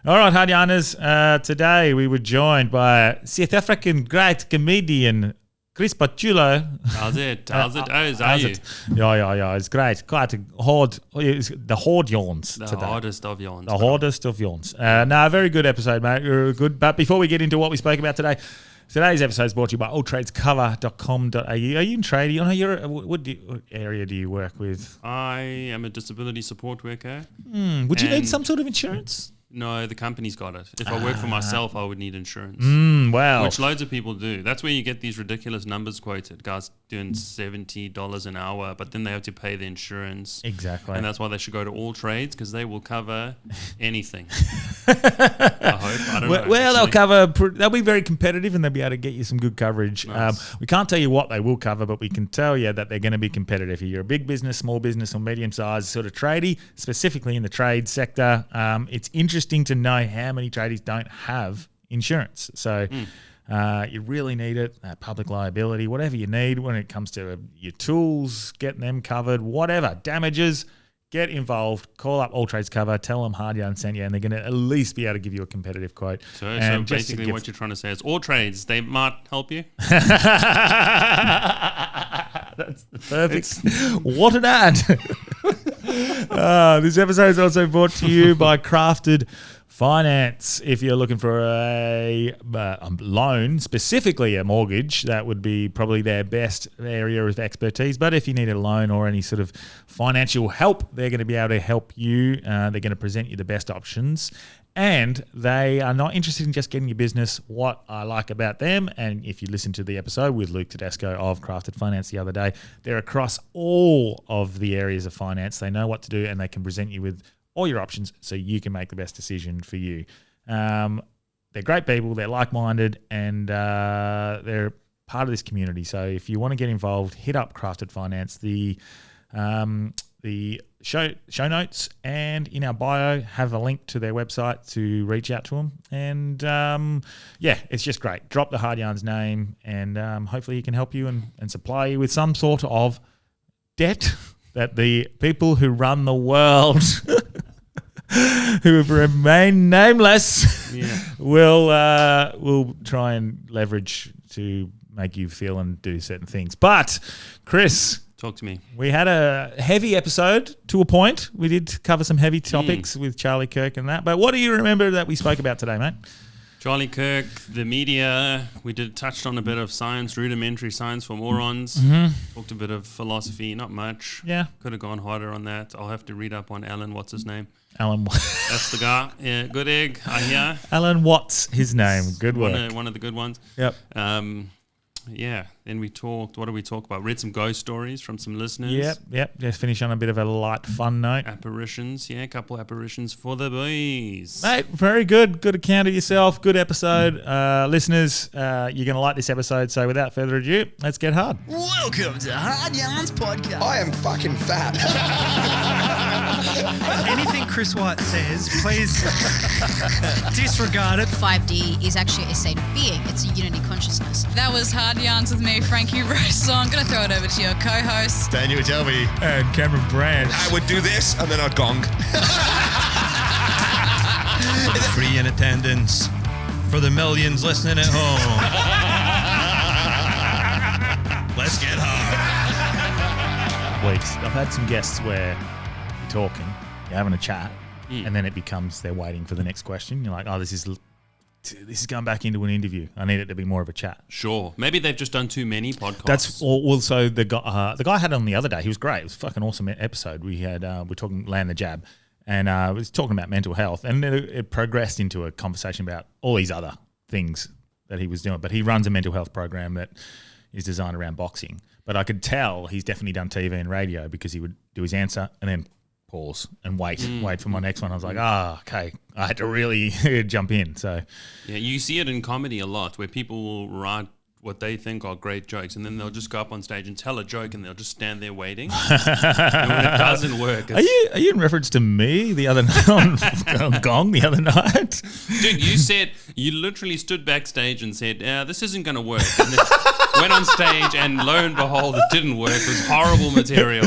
All right, Hadianas. Today we were joined by South African great comedian Chris Pucillo. How's it? How are you? Yeah. It's great. Quite a hard. The hard yawns The today. hardest of yawns. The hardest of yawns. Very good episode, mate. You're good. But before we get into what we spoke about today, today's episode is brought to you by outragecover.com.au. Are you in trade? What area do you work with? I am a disability support worker. Would you need some sort of insurance? No, the company's got it. If I work for myself, I would need insurance. Wow. Which loads of people do. That's where you get these ridiculous numbers quoted. Guys doing $70 an hour, but then they have to pay the insurance. Exactly. And that's why they should go to All Trades, because they will cover anything. I hope. I don't know. Well, they'll be very competitive and they'll be able to get you some good coverage. Nice. We can't tell you what they will cover, but we can tell you that they're going to be competitive. If you're a big business, small business, or medium-sized sort of tradie, specifically in the trade sector, it's interesting to know how many tradies don't have insurance. So you really need it, public liability, whatever you need when it comes to your tools, getting them covered, whatever, damages, get involved, call up All Trades Cover, tell them Hard Yarn sent you, and they're going to at least be able to give you a competitive quote. So basically what you're trying to say is All Trades, they might help you? That's the perfect. What an ad. This episode is also brought to you by Crafted Finance. If you're looking for a loan, specifically a mortgage, that would be probably their best area of expertise. But if you need a loan or any sort of financial help, they're going to be able to help you. They're going to present you the best options. And they are not interested in just getting your business. What I like about them, and if you listen to the episode with Luke Tedesco of Crafted Finance the other day, they're across all of the areas of finance. They know what to do and they can present you with all your options so you can make the best decision for you. They're great people, they're like-minded, and they're part of this community. So if you want to get involved, hit up Crafted Finance. The show notes and in our bio have a link to their website to reach out to them. And it's just great. Drop the Hard Yarns name and hopefully he can help you and supply you with some sort of debt that the people who run the world who have remained nameless will try and leverage to make you feel and do certain things. But Chris, talk to me. We had a heavy episode to a point. We did cover some heavy topics with Charlie Kirk and that. But what do you remember that we spoke about today, mate? Charlie Kirk, the media. We touched on a bit of science, rudimentary science for morons. Talked a bit of philosophy, not much. Yeah. Could have gone harder on that. I'll have to read up on Alan. What's his name? Alan. That's the guy. Yeah, good egg. I hear. Alan Watts, his name. Good work. One of the good ones. Yep. Then we talked, what did we talk about? Read some ghost stories from some listeners. Yep. Just finish on a bit of a light, fun note. Apparitions, a couple apparitions for the boys. Mate, very good. Good account of yourself. Good episode. Listeners, you're going to like this episode. So without further ado, let's get hard. Welcome to Hard Yarns Podcast. I am fucking fat. Anything Chris White says, please disregard it. 5D is actually a state of being. It's a unity consciousness. That was Hard Yarns with me, Frankie Rose. So I'm going to throw it over to your co-host, Daniel Jelby. And Cameron Branch. I would do this and then I'd gong. Free in attendance for the millions listening at home. Let's get hard. Weeks. I've had some guests where you're talking, you're having a chat, and then it becomes they're waiting for the next question. You're like, oh, this is going back into an interview. I need it to be more of a chat. Sure. Maybe they've just done too many podcasts. That's also the guy I had on the other day. He was great. It was a fucking awesome episode. We had we're talking Land the Jab, and we was talking about mental health, and it progressed into a conversation about all these other things that he was doing. But he runs a mental health program that is designed around boxing. But I could tell he's definitely done TV and radio because he would do his answer and then pause and wait for my next one. I was like, okay. I had to really jump in. So yeah, you see it in comedy a lot where people will write what they think are great jokes and then they'll just go up on stage and tell a joke and they'll just stand there waiting. And when it doesn't work, are you in reference to me the other night on Gong the other night? Dude, you literally stood backstage and said, this isn't going to work. And then went on stage and lo and behold, it didn't work. It was horrible material.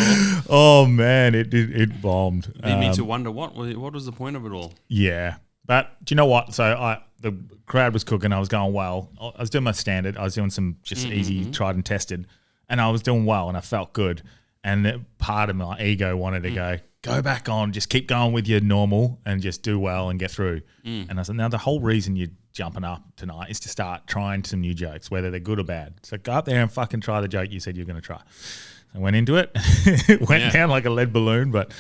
Oh man, it bombed. Led me to wonder what was the point of it all. Yeah. But do you know what? So the crowd was cooking. I was going well. I was doing my standard. I was doing some just easy, tried and tested, and I was doing well, and I felt good. And part of my ego wanted to go back on, just keep going with your normal, and just do well and get through. And I said, now the whole reason you're jumping up tonight is to start trying some new jokes, whether they're good or bad. So go up there and fucking try the joke you said you're going to try. I went into it. It went down like a lead balloon, but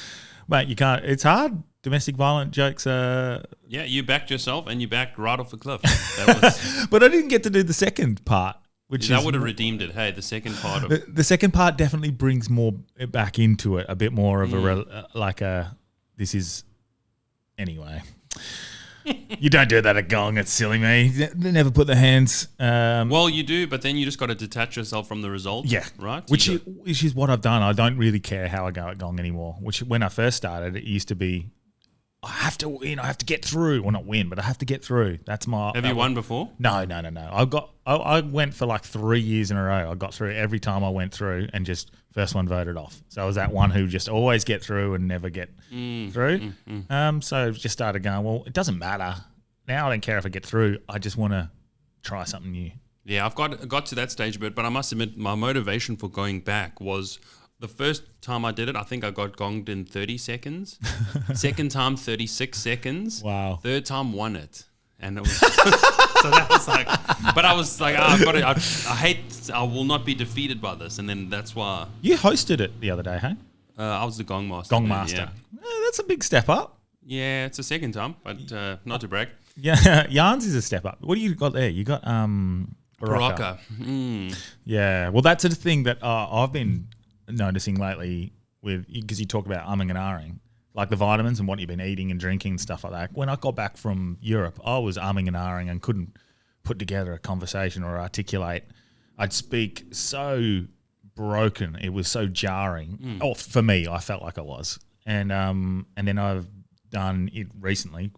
mate, you can't. It's hard. Domestic violent jokes are... Yeah, you backed yourself and you backed right off a cliff. That was, but I didn't get to do the second part, which that would have redeemed it. Hey, the second part of... The second part definitely brings more back into it, a bit more of a... This is... Anyway. You don't do that at Gong. It's silly, me. They never put their hands... well, you do, but then you just got to detach yourself from the result. Yeah. Right? Which is what I've done. I don't really care how I go at Gong anymore, which when I first started, it used to be... I have to win. I have to get through. Well, not win, but I have to get through. That's my... Have you won before? No. I went for like 3 years in a row. I got through every time I went through and just first one voted off. So I was that one who just always get through and never get through. So just started going, well, it doesn't matter. Now I don't care if I get through. I just want to try something new. Yeah, I've got to that stage a bit, but I must admit my motivation for going back was... The first time I did it, I think I got gonged in 30 seconds. Second time, 36 seconds. Wow. Third time, won it. And it was... so that was like... But I was like, I've got to... I will not be defeated by this. And then that's why... You hosted it the other day, hey? I was the gong master. Gong master. Yeah. That's a big step up. Yeah, it's the second time, but not to brag. Yeah, Yarns is a step up. What do you got there? You got Baraka. Yeah, well, that's the thing that I've been... noticing lately with because you talk about umming and ahhing, like the vitamins and what you've been eating and drinking and stuff like that. When I got back from Europe, I was umming and ahhing and couldn't put together a conversation or articulate. I'd speak so broken. It was so jarring. Oh, for me, I felt like I was. And then I've done it recently,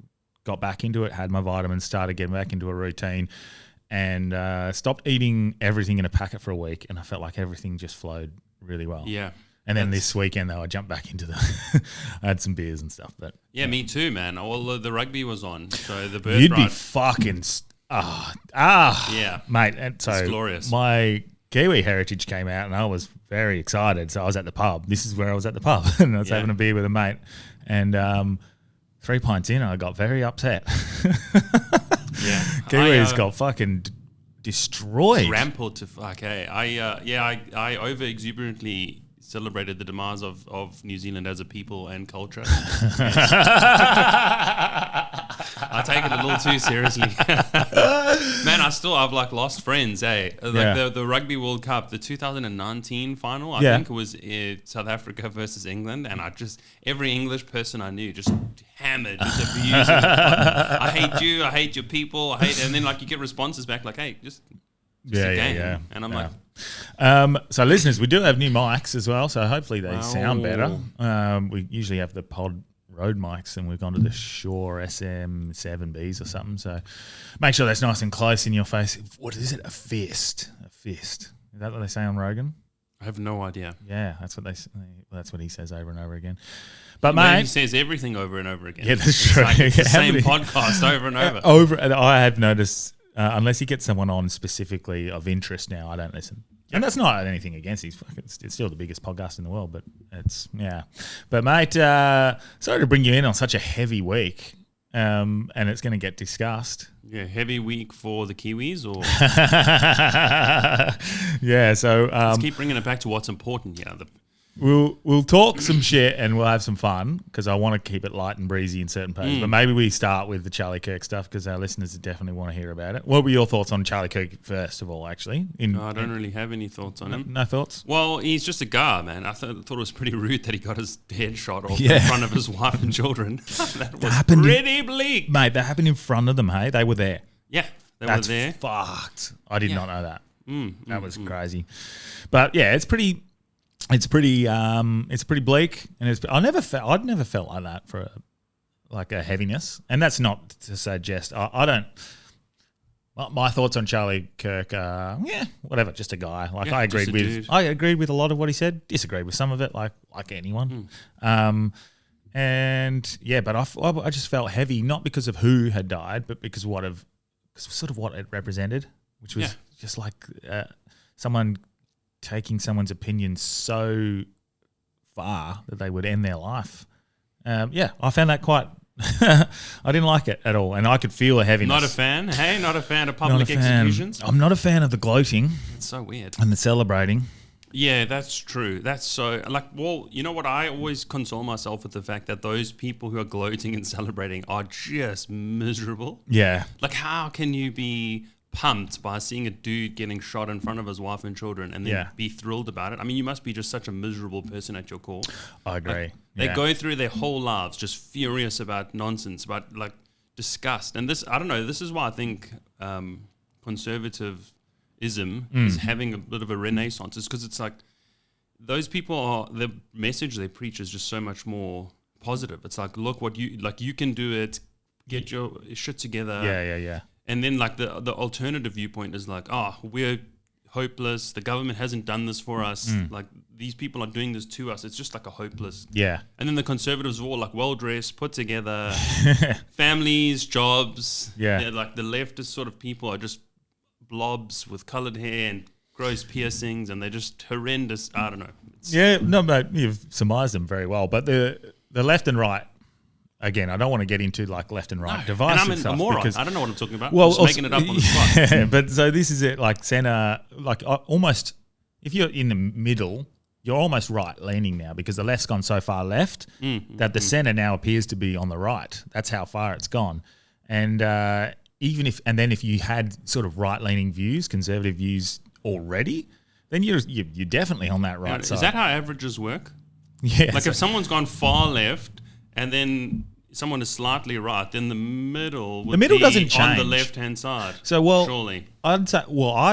got back into it, had my vitamins, started getting back into a routine, and stopped eating everything in a packet for a week. And I felt like everything just flowed really well. Yeah. And then this weekend, though, I jumped back into the... I had some beers and stuff. But yeah, me too, man. All the rugby was on. So the birthright... You'd be fucking... Yeah. Mate, and so it's glorious. My Kiwi heritage came out and I was very excited. So I was at the pub. This is where I was at the pub. And I was having a beer with a mate. And 3 pints in, I got very upset. Yeah. Kiwis got fucking... destroyed. Trampled to fuck. Hey, I over exuberantly celebrated the demise of New Zealand as a people and culture. I take it a little too seriously. Man, I've like lost friends. Hey, like the Rugby World Cup, the 2019 final. I think it was South Africa versus England, and every English person I knew just hammered, just abusing. I hate you. I hate your people. And then like you get responses back like, hey, just a game. Yeah. And I'm like. So listeners, we do have new mics as well, so hopefully they sound better. We usually have the Pod Rode mics, and we've gone to the Shure SM7Bs or something, so make sure that's nice and close in your face. What is it? A fist. Is that what they say on Rogan? I have no idea. Yeah, that's what he says over and over again. But mate, he says everything over and over again. Yeah, that's true. Like it's the same podcast over and over. And I have noticed, unless you get someone on specifically of interest now, I don't listen. And that's not anything against it. It's still the biggest podcast in the world, but But mate, sorry to bring you in on such a heavy week, and it's going to get discussed. Yeah, heavy week for the Kiwis, or yeah. So let's keep bringing it back to what's important here. We'll talk some shit and we'll have some fun because I want to keep it light and breezy in certain parts. But maybe we start with the Charlie Kirk stuff because our listeners definitely want to hear about it. What were your thoughts on Charlie Kirk first of all, actually? No, I don't really have any thoughts on him. No thoughts? Well, he's just a guy, man. I thought it was pretty rude that he got his head shot off in front of his wife and children. That was pretty bleak. Mate, that happened in front of them, hey? They were there. Yeah, That's were there. Fucked. I did not know that. That was crazy. But yeah, it's pretty bleak, and I'd never felt like that for a heaviness, and that's not to suggest I don't. My thoughts on Charlie Kirk are whatever, just a guy. Like I agreed with a lot of what he said. Disagreed with some of it, like anyone. And yeah, but I just felt heavy, not because of who had died, but because of sort of what it represented, which was just like someone taking someone's opinion so far that they would end their life. I found that quite. I didn't like it at all, and I could feel a heaviness. Not a fan? Hey, not a fan of public executions? I'm not a fan of the gloating. It's so weird. And the celebrating. Yeah, that's true. That's so, you know what? I always console myself with the fact that those people who are gloating and celebrating are just miserable. Yeah. Like, how can you be pumped by seeing a dude getting shot in front of his wife and children and then be thrilled about it? I mean, you must be just such a miserable person at your core. I agree. Like, they go through their whole lives just furious about nonsense, about like disgust. And this, I don't know, this is why I think conservatism is having a bit of a renaissance. It's because it's like those people the message they preach is just so much more positive. It's like, look what you can do it, get your shit together. Yeah. And then like the alternative viewpoint is like, we're hopeless. The government hasn't done this for us. Like these people are doing this to us. It's just like a hopeless. Yeah. And then the conservatives are all like well-dressed, put together, families, jobs. Yeah. Like the leftist sort of people are just blobs with colored hair and gross piercings, and they're just horrendous. I don't know. But you've surmised them very well. But the left and right, again, I don't want to get into like left and right divisive and stuff. I'm a moron. Because, I don't know what I'm talking about. I'm just making it up on the spot. Yeah, but so this is it, like center, like almost, if you're in the middle, you're almost right leaning now because the left's gone so far left that the center now appears to be on the right. That's how far it's gone. And then if you had sort of right leaning views, conservative views already, then you're definitely on that right side. Is that how averages work? Yeah. Like if someone's gone far left and then someone is slightly right, then the middle would be doesn't change on the left-hand side. So, surely. I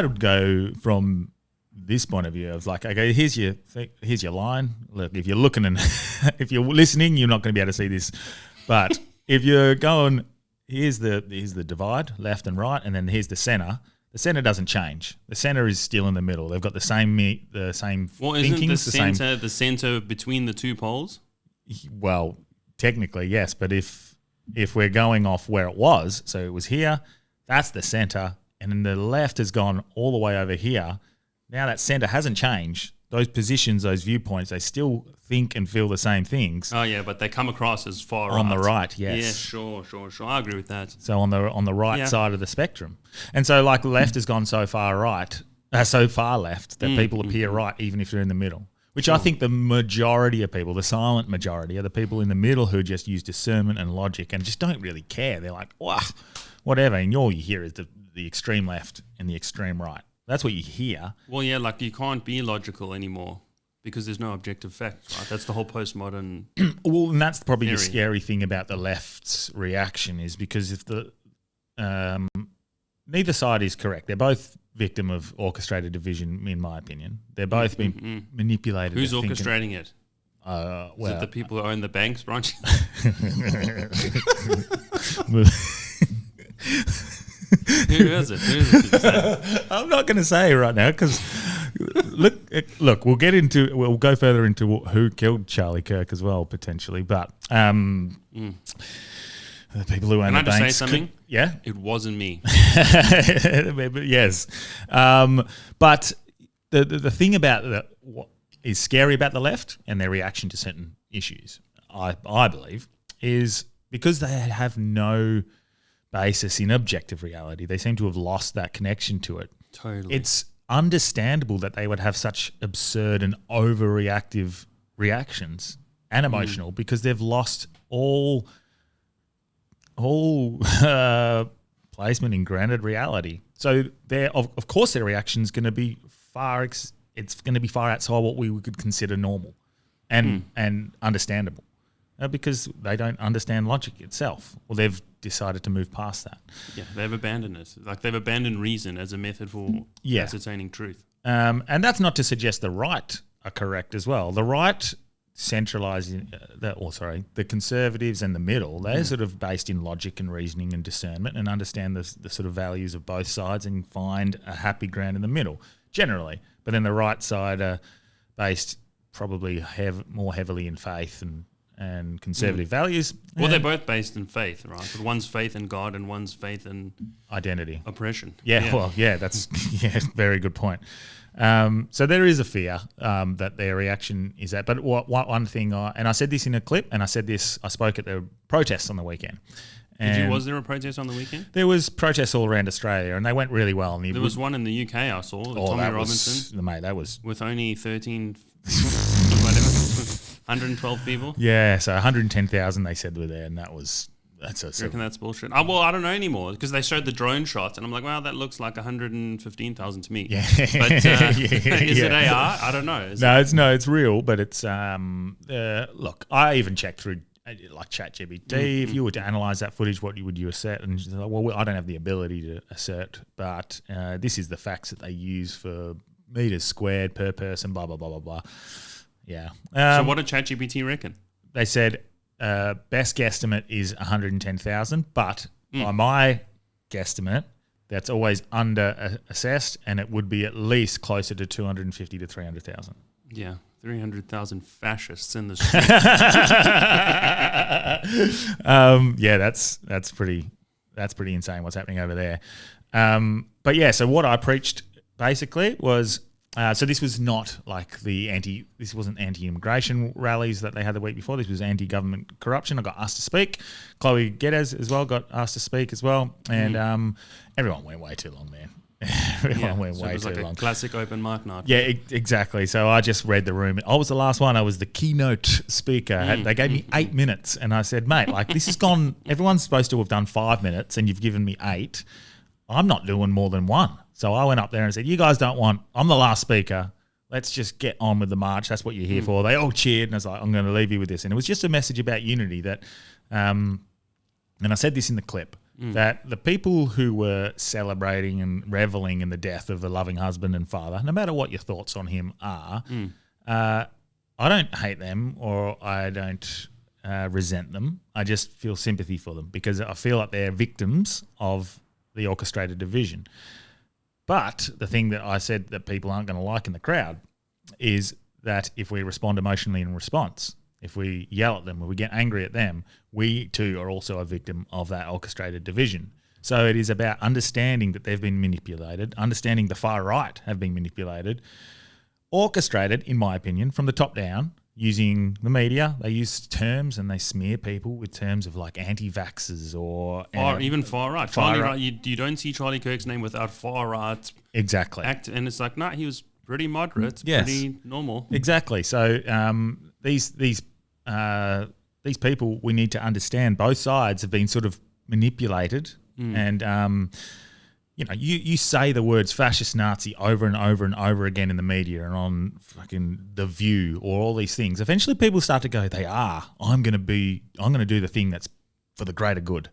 would go from this point of view of like, okay, here's your line. Look, if you're looking and if you're listening, you're not going to be able to see this. But if you're going, here's the divide, left and right, and then here's the center. The center doesn't change. The center is still in the middle. They've got the same Well, thinking. Isn't the center between the two poles? Well, technically, yes. But if we're going off where it was, so it was here, that's the center, and then the left has gone all the way over here. Now that center hasn't changed. Those positions, those viewpoints, they still think and feel the same things. Oh yeah, but they come across as far on the right. Yes. Yeah, sure. I agree with that. So on the right side of the spectrum, and so like left has gone so far right, so far left that people appear right even if they're in the middle. Which I think the majority of people, the silent majority, are the people in the middle who just use discernment and logic and just don't really care. They're like, whatever. And all you hear is the extreme left and the extreme right. That's what you hear. Well, yeah, like you can't be logical anymore because there's no objective facts, right? That's the whole postmodern Well, and that's probably theory. The scary thing about the left's reaction is because if neither side is correct. They're both victim of orchestrated division, in my opinion. They're both being manipulated. Who's orchestrating it? Well, Is it the people who own the banks branch? Who is it? I'm not going to say right now because look, we'll go further into who killed Charlie Kirk as well potentially, but the people who own Can the I just banks. say something? Yeah, it wasn't me. Yes, but the thing about what is scary about the left and their reaction to certain issues, I believe, is because they have no basis in objective reality. They seem to have lost that connection to it. Totally. It's understandable that they would have such absurd and overreactive reactions and emotional because they've lost all placement in grounded reality. So of course their reaction is going to be far outside what we could consider normal and understandable because they don't understand logic itself, or they've decided to move past that. Yeah, they've abandoned it. Like they've abandoned reason as a method for ascertaining truth. And that's not to suggest the right are correct as well. The right centralizing, the conservatives and the middle, they're sort of based in logic and reasoning and discernment and understand the sort of values of both sides and find a happy ground in the middle, generally. But then the right side are based probably more heavily in faith and conservative values. Well, they're both based in faith, right? But one's faith in God and one's faith in identity. Oppression. That's very good point. So there is a fear that their reaction is that. But one thing, and I said this in a clip, and I spoke at the protests on the weekend. Was there a protest on the weekend? There was protests all around Australia, and they went really well. And there was one in the UK I saw, Tommy Robinson. That was... With only 13, whatever, 112 people. Yeah, so 110,000 they said were there, and that's I reckon that's bullshit. Well, I don't know anymore because they showed the drone shots, and I'm like, wow, that looks like 115,000 to me. Yeah, but is it AR? I don't know. It's real, but it's look. I even checked through like ChatGPT. If you were to analyze that footage, what would you assert? And she's like, well, I don't have the ability to assert, but this is the facts that they use for meters squared per person. Blah blah blah blah blah. Yeah. So what did ChatGPT reckon? They said. Best guesstimate is 110,000, but by my guesstimate, that's always under assessed, and it would be at least closer to 250 to 300,000. Yeah, 300,000 fascists in the street. That's pretty insane what's happening over there. But yeah, so what I preached basically was. So this was not like this wasn't anti-immigration rallies that they had the week before. This was anti-government corruption. I got asked to speak. Chloe Geddes as well got asked to speak as well. And everyone went way too long, man. Everyone went way too long. It was like a classic open mic night. Yeah, exactly. So I just read the room. I was the last one. I was the keynote speaker. They gave me 8 minutes. And I said, mate, like this has gone, everyone's supposed to have done 5 minutes and you've given me 8. I'm not doing more than 1. So I went up there and said, you guys I'm the last speaker. Let's just get on with the march. That's what you're here for. They all cheered and I was like, I'm going to leave you with this. And it was just a message about unity that, and I said this in the clip, that the people who were celebrating and reveling in the death of a loving husband and father, no matter what your thoughts on him are, I don't hate them or I don't resent them. I just feel sympathy for them because I feel like they're victims of the orchestrated division. But the thing that I said that people aren't going to like in the crowd is that if we respond emotionally in response, if we yell at them or we get angry at them, we too are also a victim of that orchestrated division. So it is about understanding that they've been manipulated, understanding the far right have been manipulated, orchestrated, in my opinion, from the top down, using the media. They use terms and they smear people with terms of like anti-vaxxers or even far right. You don't see Charlie Kirk's name without far right. Exactly. And it's like, he was pretty moderate, yes. Pretty normal. Exactly. So these people, we need to understand both sides have been sort of manipulated and you say the words fascist Nazi over and over and over again in the media and on fucking The View or all these things. Eventually people start to go, I'm going to do the thing that's for the greater good.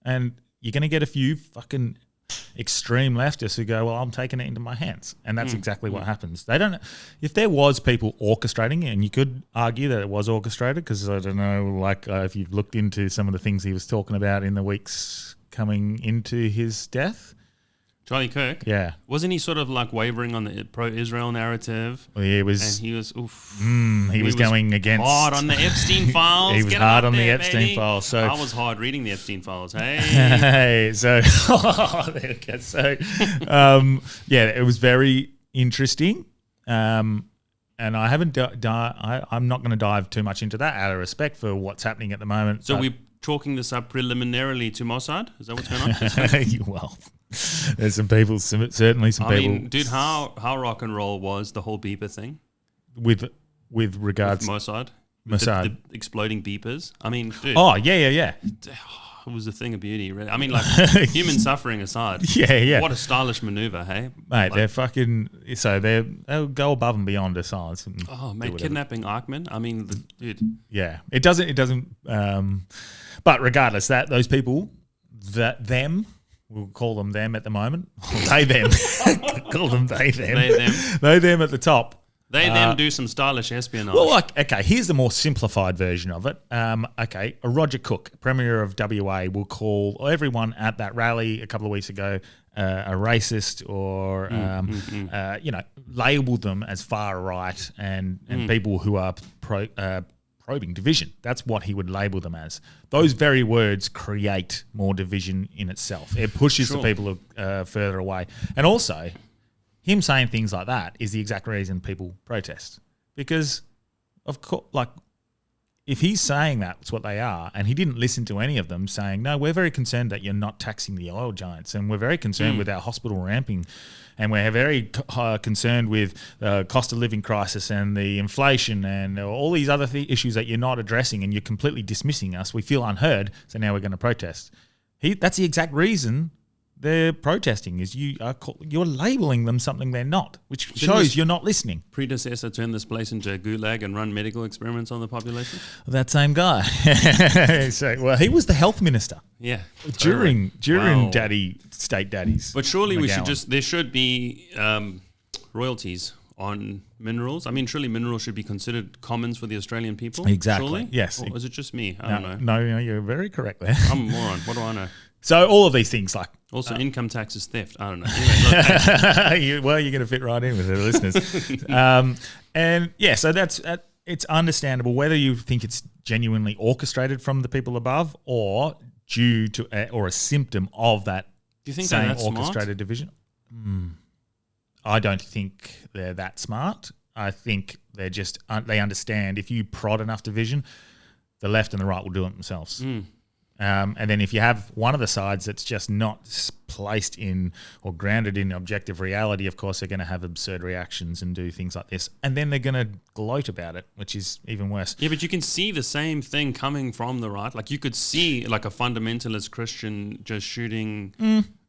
And you're going to get a few fucking extreme leftists who go, well, I'm taking it into my hands. And that's exactly what happens. They don't, if there was people orchestrating it, and you could argue that it was orchestrated because I don't know, if you've looked into some of the things he was talking about in the weeks coming into his death. Charlie Kirk? Yeah. Wasn't he sort of like wavering on the pro-Israel narrative? Well, he was. And he was, oof. He was going against. Hard on the Epstein files. He was hard on the Epstein files. So I was hard reading the Epstein files. Hey. Hey. So, there we go. So, it was very interesting. And I haven't, I'm not going to dive too much into that out of respect for what's happening at the moment. So we're chalking this up preliminarily to Mossad? Is that what's going on? Well, there's some people, certainly some people. I mean, dude, how rock and roll was the whole beeper thing? With regards with Mossad? Mossad. The exploding beepers? I mean, dude. Oh, yeah. It was a thing of beauty, really. I mean, like, human suffering aside. Yeah. What a stylish maneuver, hey? Mate, they're fucking... So they'll go above and beyond to science. Oh, mate, kidnapping Eichmann? I mean, dude. Yeah. It doesn't... but regardless, those people, them... We'll call them them at the moment. They, them. Call them they, them. They, them. They, them at the top. They, them do some stylish espionage. Well, here's the more simplified version of it. A Roger Cook, Premier of WA, will call everyone at that rally a couple of weeks ago a racist or, label them as far right and people who are probing division. That's what he would label them as. Those very words create more division in itself. It pushes the people further away. And also, him saying things like that is the exact reason people protest. Because, of course, like, if he's saying that's what they are, and he didn't listen to any of them saying, no, we're very concerned that you're not taxing the oil giants, and we're very concerned with our hospital ramping, and we're very concerned with the cost of living crisis and the inflation and all these other Mm. issues that you're not addressing, and you're completely dismissing us. We feel unheard, so now we're going to protest. That's the exact reason they're protesting, is you're labeling them something they're not, which shows you're not listening. Predecessor turned this place into a gulag and run medical experiments on the population? That same guy. Well, he was the health minister. Yeah. During Wow. State Daddies. But surely McGowan. there should be royalties on minerals. I mean, surely minerals should be considered commons for the Australian people. Exactly. Surely? Yes. Or is it just me? I don't know. No, you're very correct there. I'm a moron. What do I know? So all of these things, like Also, income tax is theft. I don't know. Anyway, look, you're going to fit right in with the listeners. And yeah, so that's it's understandable whether you think it's genuinely orchestrated from the people above or due to or a symptom of that do you think same that's orchestrated smart? division. I don't think they're that smart. I think they're just they understand if you prod enough division, the left and the right will do it themselves. And then if you have one of the sides that's just not placed in or grounded in objective reality, of course, they're going to have absurd reactions and do things like this. And then they're going to gloat about it, which is even worse. Yeah, but you can see the same thing coming from the right. Like you could see like a fundamentalist Christian just shooting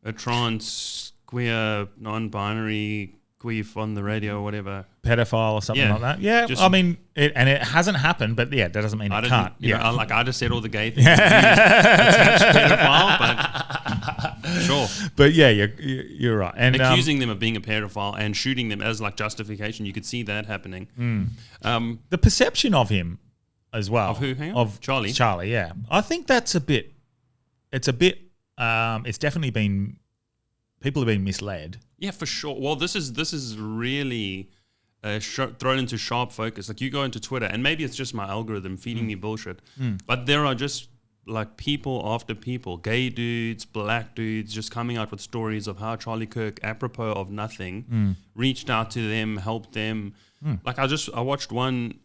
a trans, queer, non-binary queef on the radio or whatever. Pedophile or something Yeah. like that. Yeah, Just- I mean, it hasn't happened, but yeah, that doesn't mean it can't. I just said all the gay things. Attached pedophile, but sure. But yeah, you're right. And Accusing them of being a pedophile and shooting them as like justification, you could see that happening. the perception of him as well. Of who? Hang on. Of Charlie? Charlie, yeah. I think that's it's definitely been, people have been misled. Yeah, for sure. Well, this is really thrown into sharp focus. Like you go into Twitter, and maybe it's just my algorithm feeding me bullshit, but there are just like people after people, gay dudes, black dudes, just coming out with stories of how Charlie Kirk, apropos of nothing, reached out to them, helped them. Like I watched one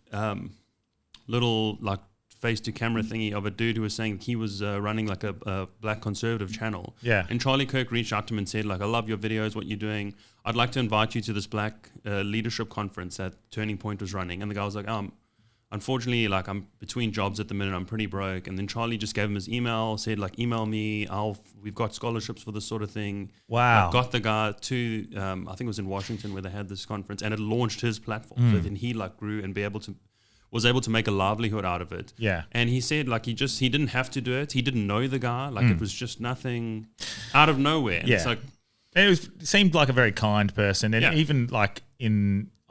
little like face to camera thingy of a dude who was saying he was running like a black conservative channel. Yeah. And Charlie Kirk reached out to him and said like, I love your videos, what you're doing. I'd like to invite you to this black leadership conference that Turning Point was running. And the guy was like, unfortunately, like I'm between jobs at the minute. I'm pretty broke. And then Charlie just gave him his email, said like, email me. We've got scholarships for this sort of thing. Wow. Got the guy to, I think it was in Washington where they had this conference, and it launched his platform. So then he like grew and was able to make a livelihood out of it. Yeah. And he said like he didn't have to do it. He didn't know the guy. Like it was just nothing out of nowhere. And it's like, it seemed like a very kind person, and even like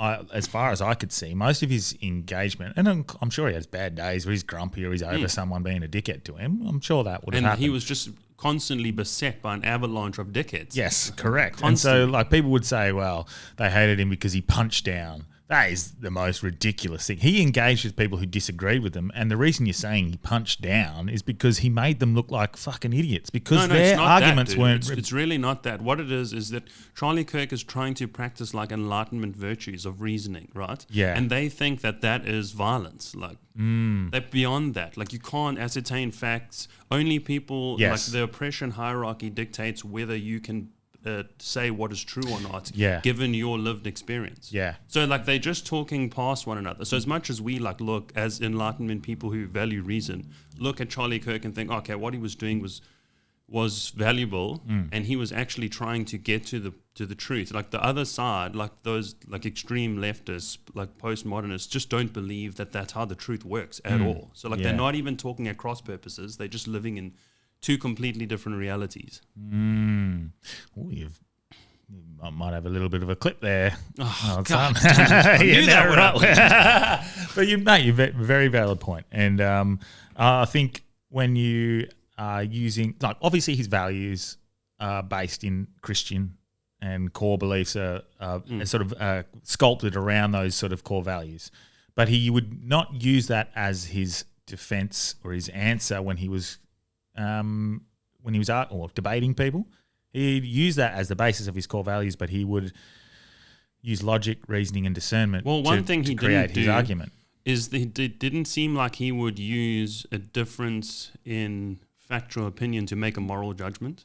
as far as I could see, most of his engagement, and I'm sure he has bad days where he's grumpy or he's over someone being a dickhead to him. I'm sure that would have happened. And he was just constantly beset by an avalanche of dickheads. Yes, correct. Constantly. And so like people would say, well, they hated him because he punched down. That is the most ridiculous thing. He engaged with people who disagreed with him, and the reason you're saying he punched down is because he made them look like fucking idiots because their arguments weren't... It's really not that. What it is that Charlie Kirk is trying to practice like enlightenment virtues of reasoning, right? Yeah. And they think that is violence. Like, they're beyond that. Like, you can't ascertain facts. Only people... Yes. Like, the oppression hierarchy dictates whether you can... say what is true or not, given your lived experience. Yeah. So like they're just talking past one another. So as much as we like look as enlightenment people who value reason, look at Charlie Kirk and think, okay, what he was doing was valuable, and he was actually trying to get to the truth. Like the other side, like those like extreme leftists, like postmodernists, just don't believe that that's how the truth works at all. So like they're not even talking at cross purposes. They're just living in two completely different realities. Oh, I might have a little bit of a clip there. Oh, God. I knew that would happen. But you very valid point. And I think when you are using, like obviously his values are based in Christian and core beliefs are sort of sculpted around those sort of core values. but he would not use that as his defense or his answer when he was debating people. He'd use that as the basis of his core values, but he would use logic, reasoning, and discernment. Well, one thing he create didn't his do argument. is that it didn't seem like he would use a difference in factual opinion to make a moral judgment.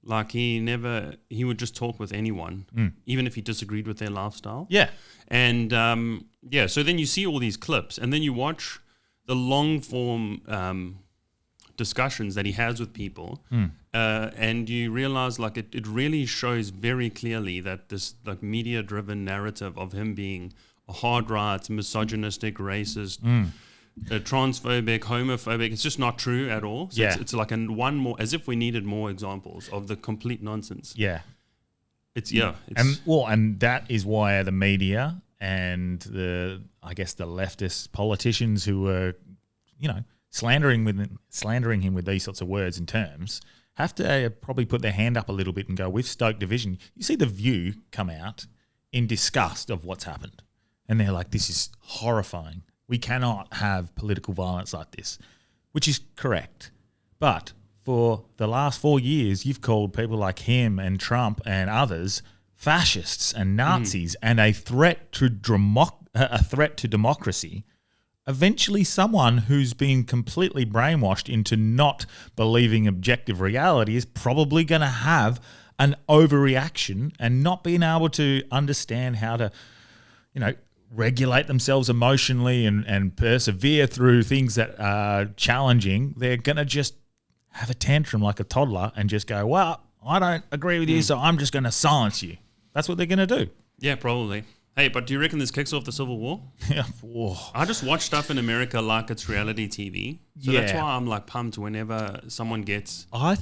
Like he would just talk with anyone, even if he disagreed with their lifestyle. Yeah. And so then you see all these clips, and then you watch the long form discussions that he has with people, and you realize like it really shows very clearly that this like media driven narrative of him being a hard right, misogynistic, racist, transphobic, homophobic, it's just not true at all. So it's like one more, as if we needed more examples of the complete nonsense. Yeah. And that is why the media and the leftist politicians who were, slandering him with these sorts of words and terms have to probably put their hand up a little bit and go, we've stoked division. You see The View come out in disgust of what's happened. And they're like, this is horrifying. We cannot have political violence like this, which is correct. But for the last 4 years, you've called people like him and Trump and others fascists and Nazis and a threat to democracy. Eventually, someone who's been completely brainwashed into not believing objective reality is probably going to have an overreaction and not being able to understand how to, regulate themselves emotionally and persevere through things that are challenging. They're going to just have a tantrum like a toddler and just go, well, I don't agree with you, so I'm just going to silence you. That's what they're going to do. Yeah, probably. Hey, but do you reckon this kicks off the Civil War? Yeah. I just watch stuff in America like it's reality TV. So that's why I'm like pumped whenever someone gets... I'm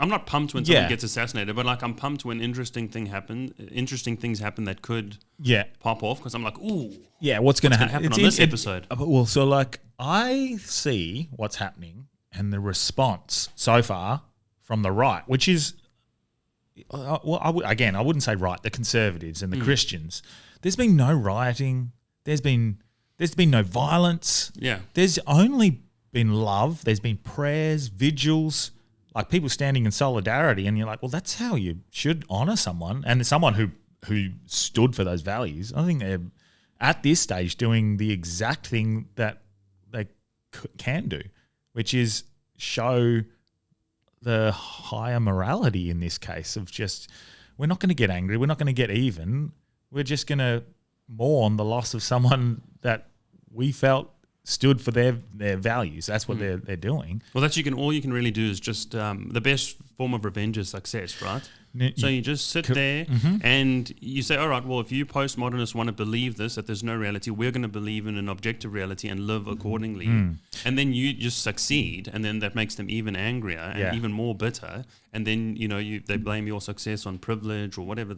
not pumped when someone gets assassinated, but like I'm pumped when interesting things happen that could pop off, because I'm like, ooh. Yeah, what's going to happen on this episode? I see what's happening and the response so far from the right, which is... I wouldn't say right, the conservatives and the Christians. There's been no rioting. There's been no violence. Yeah. There's only been love. There's been prayers, vigils, like people standing in solidarity, and you're like, well, that's how you should honor someone, and someone who stood for those values. I think they're at this stage doing the exact thing that they can do, which is show the higher morality in this case of just, we're not going to get angry, we're not going to get even, we're just going to mourn the loss of someone that we felt stood for their values. That's what they're doing. Well, all you can really do is just the best form of revenge is success, right? So you just sit there and you say, all right, well, if you postmodernists want to believe this, that there's no reality, we're going to believe in an objective reality and live accordingly. And then you just succeed, and then that makes them even angrier and even more bitter. And then, they blame your success on privilege or whatever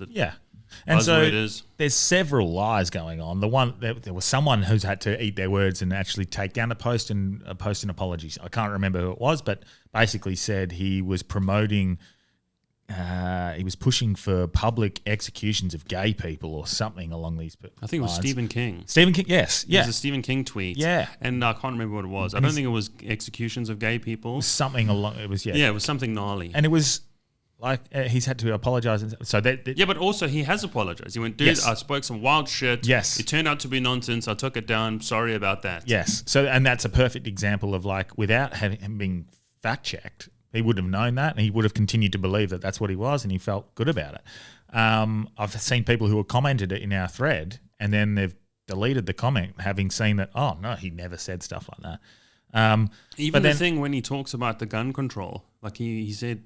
and so it is. There's several lies going on. There was someone who's had to eat their words and actually take down a post and post an apology. I can't remember who it was, but basically said he was promoting... he was pushing for public executions of gay people or something along these lines. I think it was Stephen King. Stephen King, yes. It was a Stephen King tweet. Yeah. And I can't remember what it was. I don't think it was executions of gay people. It was something along... It was, it was something gnarly. And it was... he's had to apologize. So but also he has apologized. He went, dude, I spoke some wild shit. Yes. It turned out to be nonsense. I took it down. Sorry about that. Yes. So, and that's a perfect example of without him being fact checked, he would have known that, and he would have continued to believe that that's what he was, and he felt good about it. I've seen people who have commented it in our thread, and then they've deleted the comment, having seen that, oh, no, he never said stuff like that. Even the thing when he talks about the gun control, like he said...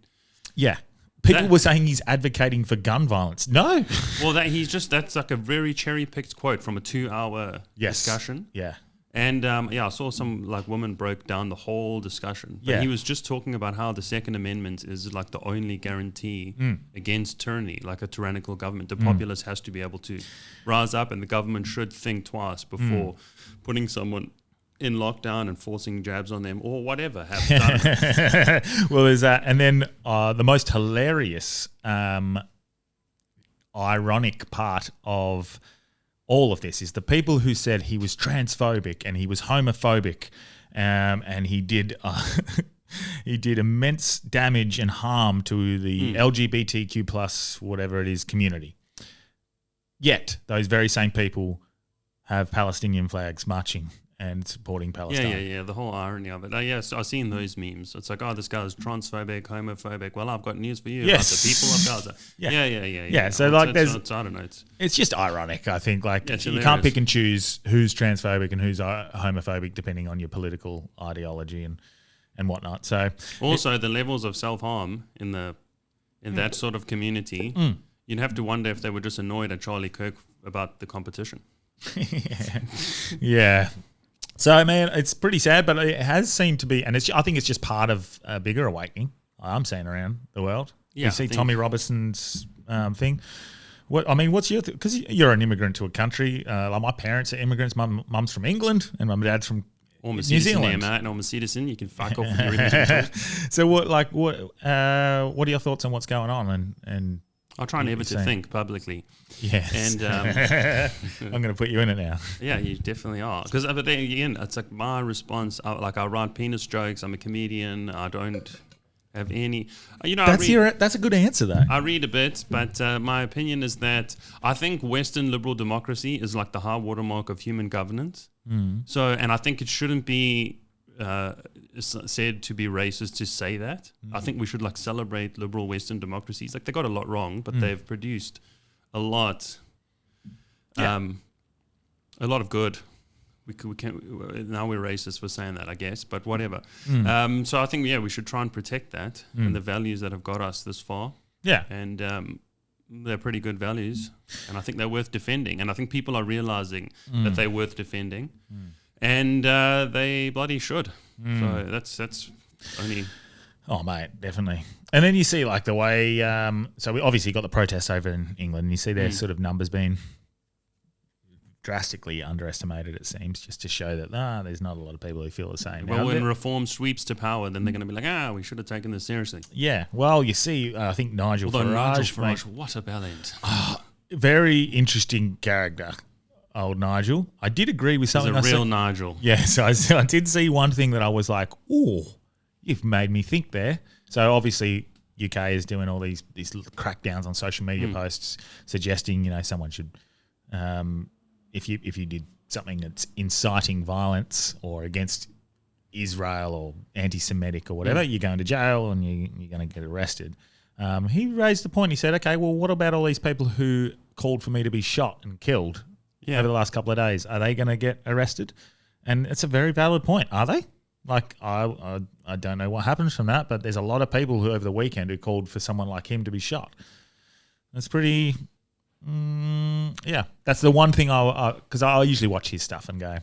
Yeah. People were saying he's advocating for gun violence. No. Well, that's like a very cherry-picked quote from a 2-hour discussion. Yeah. And I saw some woman broke down the whole discussion. But he was just talking about how the Second Amendment is like the only guarantee against tyranny, like a tyrannical government. The populace has to be able to rise up, and the government should think twice before putting someone in lockdown and forcing jabs on them or whatever. Well, there's that. And then the most hilarious, ironic part of all of this is the people who said he was transphobic and he was homophobic, and he did he did immense damage and harm to the LGBTQ plus whatever it is community. Yet those very same people have Palestinian flags marching and supporting Palestine. Yeah. The whole irony of it. Yes, I've seen those memes. It's like, oh, this guy's transphobic, homophobic. Well, I've got news for you about the people of Gaza. Yeah. So like, there's, I don't know. It's just ironic. I think like you hilarious. can't pick and choose who's transphobic and who's homophobic depending on your political ideology and whatnot. So also the levels of self-harm in that sort of community, you'd have to wonder if they were just annoyed at Charlie Kirk about the competition. Yeah. So, man, it's pretty sad, but it has seemed to be, and I think it's just part of a bigger awakening I'm seeing around the world. Yeah, you see Tommy Robinson's thing. What's your because you're an immigrant to a country. Like my parents are immigrants. Mum's from England, and my dad's from New Zealand. Norman Citizen, you can fuck off with your immigrant. So, what are your thoughts on what's going on? And I'll try never to think publicly. Yes. And I'm going to put you in it now. Yeah, you definitely are. Because but then again, it's like my response. I write penis jokes. I'm a comedian. I don't have any. That's a good answer, though. I read a bit, but my opinion is that I think Western liberal democracy is like the high watermark of human governance. So, and I think it shouldn't be said to be racist to say that. I think we should like celebrate liberal Western democracies. Like they got a lot wrong, but they've produced a lot, a lot of good. We can't, now we're racist for saying that, I guess, but whatever. So I think we should try and protect that and the values that have got us this far. Yeah, and they're pretty good values, and I think they're worth defending. And I think people are realizing that they're worth defending. And they bloody should. So that's only. Oh, mate, definitely. And then you see like the way. So we obviously got the protests over in England. And you see their sort of numbers being drastically underestimated. It seems just to show that there's not a lot of people who feel the same. Well, when reform sweeps to power, then they're going to be like, we should have taken this seriously. Yeah. Well, you see, I think Nigel Farage, what a bellend. Very interesting character. Old Nigel. I did agree with something. He's a real Nigel. Yeah, so I did see one thing that I was like, "Oh, you've made me think there." So obviously, UK is doing all these crackdowns on social media posts, suggesting someone should, if you did something that's inciting violence or against Israel or anti-Semitic or whatever, you're going to jail and you're going to get arrested. He raised the point. He said, "Okay, well, what about all these people who called for me to be shot and killed?" Yeah. Over the last couple of days, are they going to get arrested? And it's a very valid point. Are they? Like, I don't know what happens from that, but there's a lot of people who over the weekend who called for someone like him to be shot. That's pretty. That's the one thing because I usually watch his stuff and go,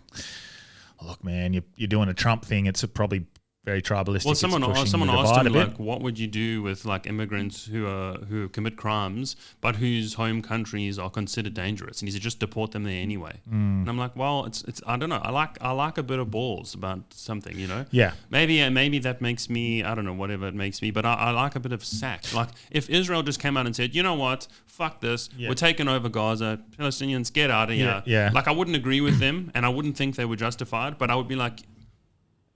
look, man, you're doing a Trump thing. It's probably very tribalistic. Well, someone asked him like, what would you do with like immigrants who commit crimes but whose home countries are considered dangerous? And he said, just deport them there anyway. And I'm like, well, it's I don't know. I like a bit of balls about something, Yeah. Maybe that makes me, I don't know, whatever it makes me, but I like a bit of sack. Like if Israel just came out and said, you know what, fuck this, we're taking over Gaza, Palestinians, get out of here. Yeah. Like I wouldn't agree with them, and I wouldn't think they were justified, but I would be like,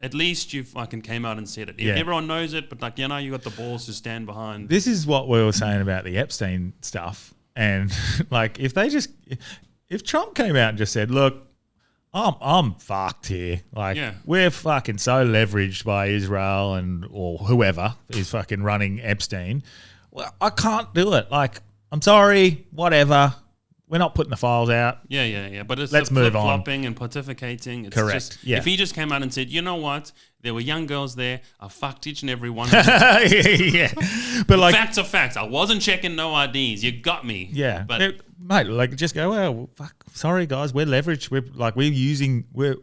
at least you fucking came out and said it. Everyone knows it, but you got the balls to stand behind. This is what we were saying about the Epstein stuff. And like, if Trump came out and just said, look, I'm fucked here. Like, we're fucking so leveraged by Israel or whoever is fucking running Epstein. Well, I can't do it. Like, I'm sorry, whatever. We're not putting the files out. Yeah. But it's Let's move on. Flip-flopping and pontificating. It's correct. If he just came out and said, you know what, there were young girls there. I fucked each and every one of them. Yeah. But like, facts are facts. I wasn't checking no IDs. You got me. Yeah. But mate, like just go, well, fuck, sorry guys, we're leveraged.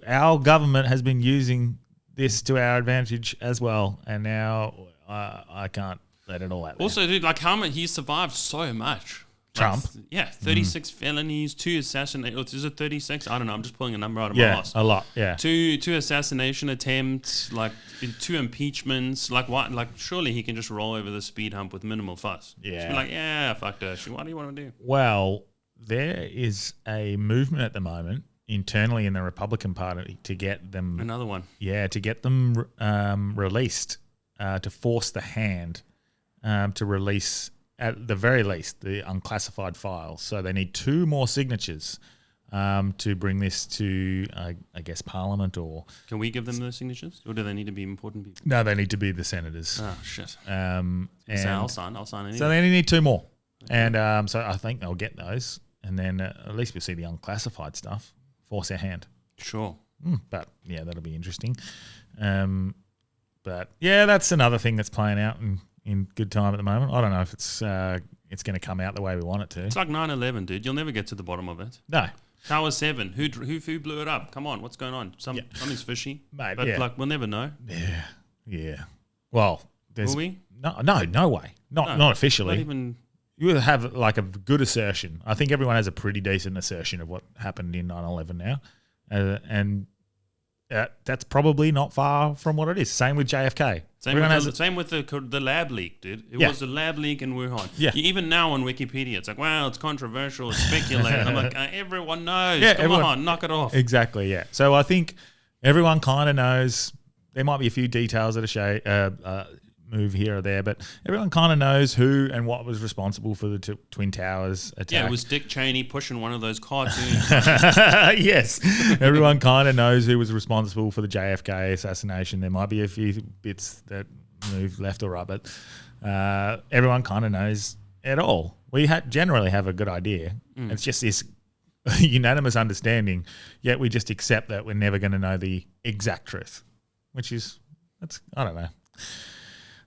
Our government has been using this to our advantage as well. And now I can't let it all out there. Also, dude, like he survived so much. Trump? 36 felonies, 2 assassinations. Is it 36? I don't know. I'm just pulling a number out of my ass. A lot, yeah. 2 assassination attempts, like 2 impeachments. Like what? Like surely he can just roll over the speed hump with minimal fuss. Yeah. Just be like, fuck that shit. What do you want to do? Well, there is a movement at the moment internally in the Republican Party to get them Another one. Yeah, to get them released, to force the hand to release at the very least the unclassified files. So they need 2 more signatures to bring this to, I guess, Parliament or. Can we give them the signatures, or do they need to be important people? No, they need to be the senators. Oh shit! And So I'll sign anyway. So they only need 2 more, and so I think they'll get those, and then at least we'll see the unclassified stuff. Force their hand. Sure. But yeah, that'll be interesting. But yeah, that's another thing that's playing out in good time at the moment. I don't know if it's going to come out the way we want it to. It's like 9/11, dude. You'll never get to the bottom of it. No. Tower 7. Who blew it up? Come on, what's going on? Something's fishy. Mate, but yeah. like we'll never know. Yeah. Well, Will we? No way. Not officially. Not even. You would have like a good assertion. I think everyone has a pretty decent assertion of what happened in 9/11 now, and that's probably not far from what it is. Same with JFK. Same with the lab leak, dude. It was a lab leak in Wuhan. Yeah. Even now on Wikipedia, it's like, wow, it's controversial, it's speculated. I'm like, everyone knows. Yeah, Come on, knock it off. Exactly, yeah. So I think everyone kind of knows. There might be a few details that are move here or there, but everyone kind of knows who and what was responsible for the Twin Towers attack. Yeah, it was Dick Cheney pushing one of those cartoons. Yes, everyone kind of knows who was responsible for the JFK assassination. There might be a few bits that move left or right, but everyone kind of knows it all. We generally have a good idea. It's just this unanimous understanding, yet we just accept that we're never going to know the exact truth, I don't know.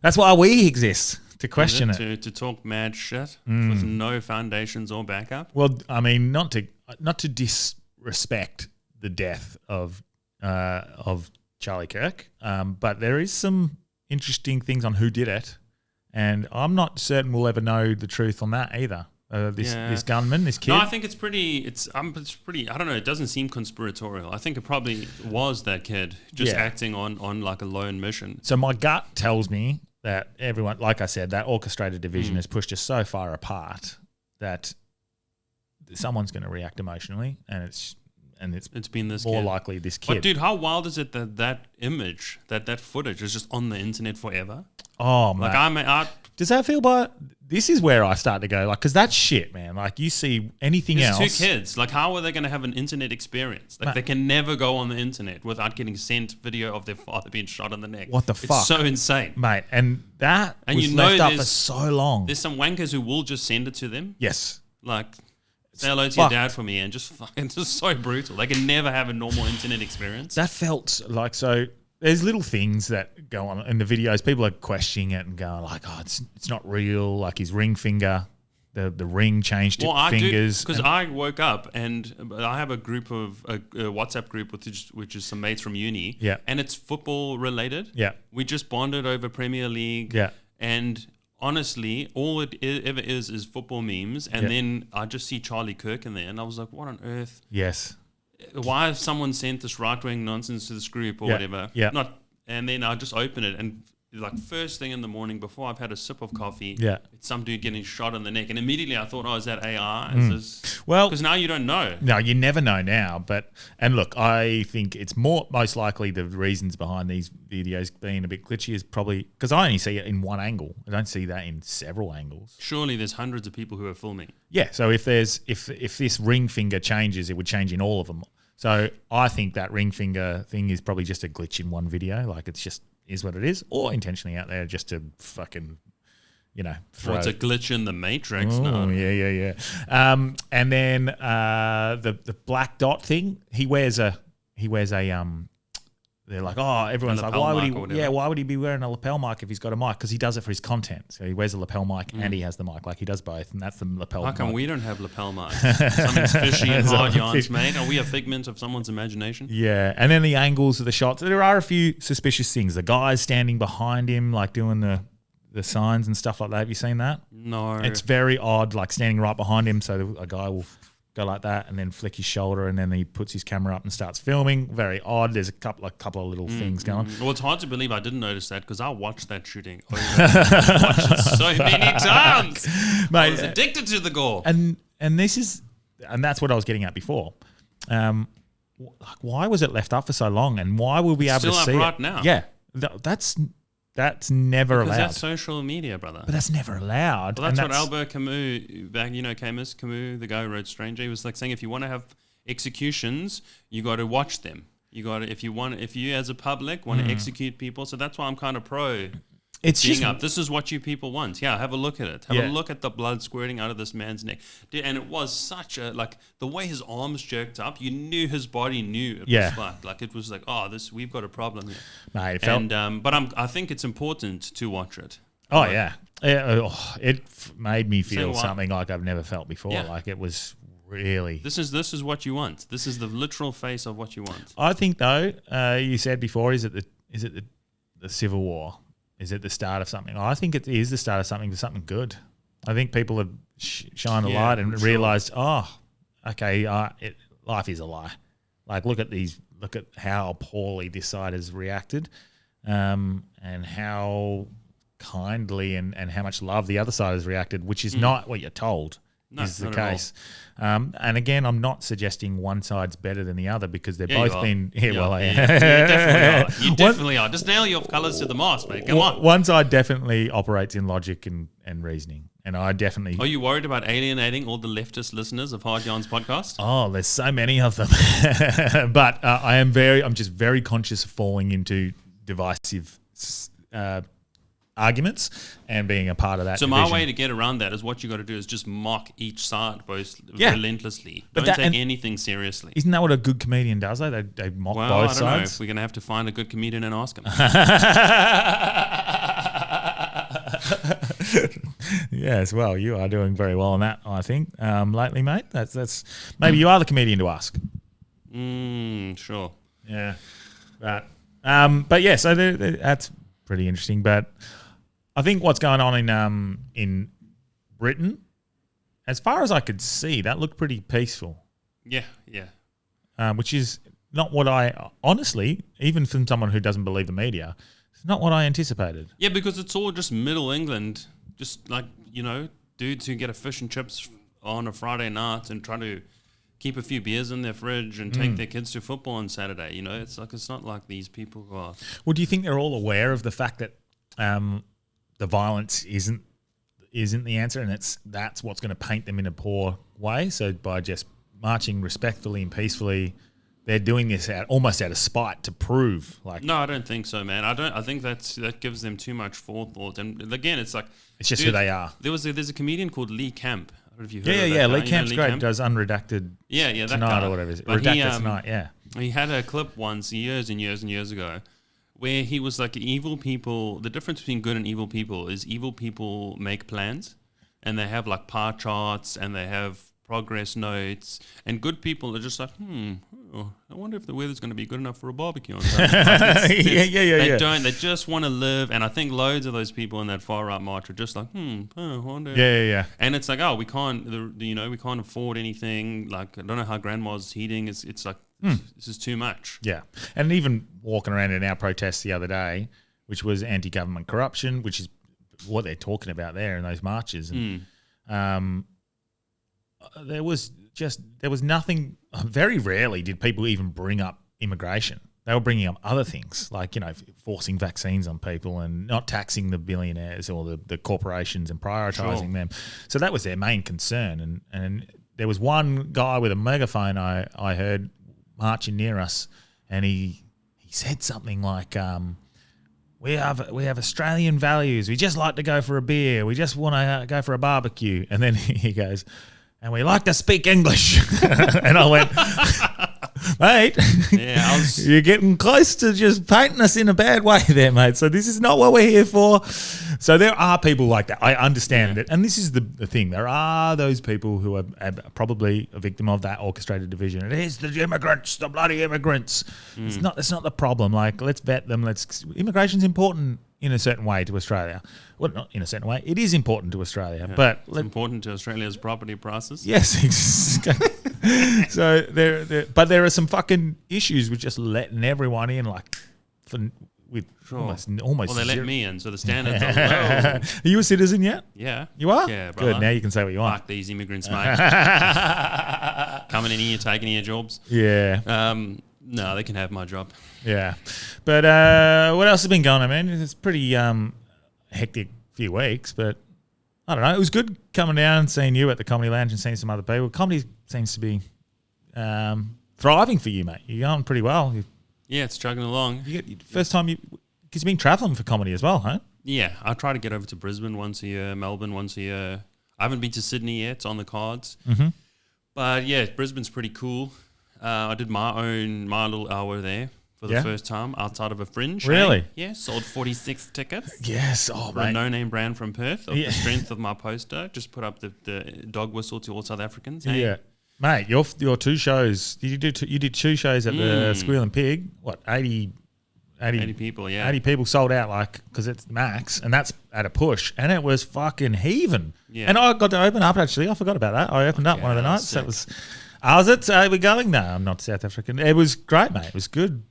That's why we exist, to question it. To talk mad shit with no foundations or backup. Well, I mean, not to disrespect the death of Charlie Kirk, but there is some interesting things on who did it, and I'm not certain we'll ever know the truth on that either. This gunman, this kid. No, I think it's pretty. I don't know. It doesn't seem conspiratorial. I think it probably was that kid just acting on like a lone mission. So my gut tells me that everyone, like I said, that orchestrated division has pushed us so far apart that someone's going to react emotionally, and it's been this more kid. likely this kid. But dude, how wild is it that image, that footage is just on the internet forever? Oh man, like does that feel bad? This is where I start to go, like, because that's shit, man. Like, you see anything else. 2 kids. Like, how are they going to have an internet experience? Like, they can never go on the internet without getting sent video of their father being shot in the neck. What the fuck? It's so insane. Mate, and that was left up for so long. There's some wankers who will just send it to them. Yes. Like, say hello to your dad for me, and just fucking just so brutal. They can never have a normal internet experience. That felt like so. There's little things that go on in the videos. People are questioning it and going like, "Oh, it's not real." Like his ring finger, the ring changed fingers. Because I woke up and I have a group of a WhatsApp group which is some mates from uni. Yeah, and it's football related. Yeah, we just bonded over Premier League. Yeah, and honestly, all it ever is football memes. And then I just see Charlie Kirk in there, and I was like, "What on earth?" Yes. Why have someone sent this right-wing nonsense to this group or whatever? Yeah. And then I just open it, and like first thing in the morning before I've had a sip of coffee, it's some dude getting shot in the neck. And immediately I thought, oh, is that AR? Is this? Well, because now you don't know. No, you never know now. And look, I think it's most likely the reasons behind these videos being a bit glitchy is probably because I only see it in one angle. I don't see that in several angles. Surely there's hundreds of people who are filming. Yeah, so if this ring finger changes, it would change in all of them. So I think that ring finger thing is probably just a glitch in one video. Like it's just is what it is, or intentionally out there just to fucking, throw. It's a glitch in the Matrix. Oh, yeah. And then the black dot thing. He wears a they're like, oh, everyone's like, why would he be wearing a lapel mic if he's got a mic? Because he does it for his content. So he wears a lapel mic and he has the mic. Like he does both, and that's the lapel mic. How come we don't have lapel mics? Something's fishy and hard yarns, mate. Are we a figment of someone's imagination? Yeah, and then the angles of the shots. There are a few suspicious things. The guy's standing behind him, like doing the signs and stuff like that. Have you seen that? No. It's very odd, like standing right behind him. So a guy will go like that and then flick his shoulder and then he puts his camera up and starts filming. Very odd. There's a couple of little things going. Well, it's hard to believe I didn't notice that because I watched that shooting over. I watched it so many times. Mate, I was addicted to the gore. And this is and that's what I was getting at before. Why was it left up for so long, and why will we be able to see Still up right it now. Yeah, that's never Because allowed. that's social media, brother. But that's never allowed. Well, and that's what Albert Camus, Camus, the guy who wrote Stranger, he was like saying if you want to have executions, you got to watch them. You got to, if you as a public want to execute people. So that's why I'm kind of pro. It's being just up. This is what you people want. Yeah, have a look at it. Have a look at the blood squirting out of this man's neck. Dude, and it was such a, like, the way his arms jerked up, you knew his body knew it was fucked. Like, it was like, oh, we've got a problem here. Mate, it felt, but I think it's important to watch it. oh, yeah. It made me feel what? something like I've never felt before. Yeah. Like, it was really... This is what you want. This is the literal face of what you want. I think, though, you said before, is it the Civil War? Is it the start of something? I think it is the start of something good. I think people have shined a light and realised, okay, life is a lie. Like, look at how poorly this side has reacted, and how kindly and how much love the other side has reacted, which is not what you're told. Is the case. And again, I'm not suggesting one side's better than the other because they've both been... Yeah, well, you definitely are. You definitely are. Just nail your colours to the mast, mate. Come on. One side definitely operates in logic and reasoning. And I definitely... Are you worried about alienating all the leftist listeners of Hard Yarns podcast? Oh, there's so many of them. But I'm just very conscious of falling into divisive arguments and being a part of that. So division. my way to get around that is what you got to do is just mock each side both relentlessly. But Don't take anything seriously. Isn't that what a good comedian does, though? They mock both I don't sides? know if we're going to have to find a good comedian and ask him. Yes, well, you are doing very well on that, I think, lately, mate. That's maybe you are the comedian to ask. Sure. Yeah. But yeah, so that's pretty interesting. But I think what's going on in Britain, as far as I could see, that looked pretty peaceful. Yeah. Which is not what I, honestly, even from someone who doesn't believe the media, it's not what I anticipated. Yeah, because it's all just middle England, just like, dudes who get a fish and chips on a Friday night and try to keep a few beers in their fridge and take their kids to football on Saturday. It's not like these people who are... Well, do you think they're all aware of the fact that the violence isn't the answer, and that's what's going to paint them in a poor way? So by just marching respectfully and peacefully, they're doing this almost out of spite to prove. Like, no, I don't think so, man. I think that gives them too much forethought. And again, it's like it's just who they are. There's a comedian called Lee Camp. I don't know if you heard of that yeah. guy. Lee Camp's Lee great. Camp? Does Unredacted that Tonight guy. or whatever it is. But Redacted Tonight, yeah. He had a clip once years and years and years ago where he was like, evil people, the difference between good and evil people is evil people make plans and they have like pie charts and they have progress notes, and good people are just like, I wonder if the weather's going to be good enough for a barbecue on Saturday. They just want to live, and I think loads of those people in that far right march are just like, I wonder. Yeah. And it's like, we can't, we can't afford anything. Like, I don't know how grandma's heating. It's like, this is too much. Yeah, and even walking around in our protests the other day, which was anti-government corruption, which is what they're talking about there in those marches, and there was nothing. Very rarely did people even bring up immigration. They were bringing up other things like, forcing vaccines on people and not taxing the billionaires or the corporations and prioritising them. So that was their main concern. And there was one guy with a megaphone I heard marching near us, and he said something like, we have Australian values. We just like to go for a beer. We just want to go for a barbecue. And then he goes, and we like to speak English. And I went, mate, you're getting close to just painting us in a bad way there, mate. So this is not what we're here for. So there are people like that. I understand it. And this is the thing. There are those people who are probably a victim of that orchestrated division. It is the immigrants, the bloody immigrants. It's not the problem. Like, let's vet them. Immigration's important in a certain way to Australia. Well, not in a certain way. It is important to Australia, but it's important to Australia's property prices. Yes, exactly. So there are some fucking issues with just letting everyone in, almost. Well, they let me in, so the standards are low. Are you a citizen yet? Yeah. You are? Yeah, brother. Good. Now you can say what you want. Fuck these immigrants, mate. coming in here, taking your jobs. Yeah. No, they can have my job. Yeah. But what else has been going on, man? It's pretty hectic few weeks, but I don't know. It was good coming down and seeing you at the Comedy Lounge and seeing some other people. Comedy seems to be thriving for you, mate. You're going pretty well. Yeah, it's chugging along. First time because you've been travelling for comedy as well, huh? Yeah, I try to get over to Brisbane once a year, Melbourne once a year. I haven't been to Sydney yet. It's on the cards. Mm-hmm. But yeah, Brisbane's pretty cool. I did my little hour there for the first time outside of a fringe. Really? Yeah, sold 46 tickets. Yes. Oh, for a no-name brand from Perth. Of the strength of my poster. Just put up the dog whistle to all South Africans. Hey? Yeah. Mate, your two shows, you did two shows at the Squealing Pig. What, 80 people, yeah. 80 people sold out, because it's max, and that's at a push, and it was fucking heaving. Yeah. And I got to open up, actually. I forgot about that. I opened up one of the nights. Sick. That was, was it? Are we going? No, I'm not South African. It was great, mate. It was good.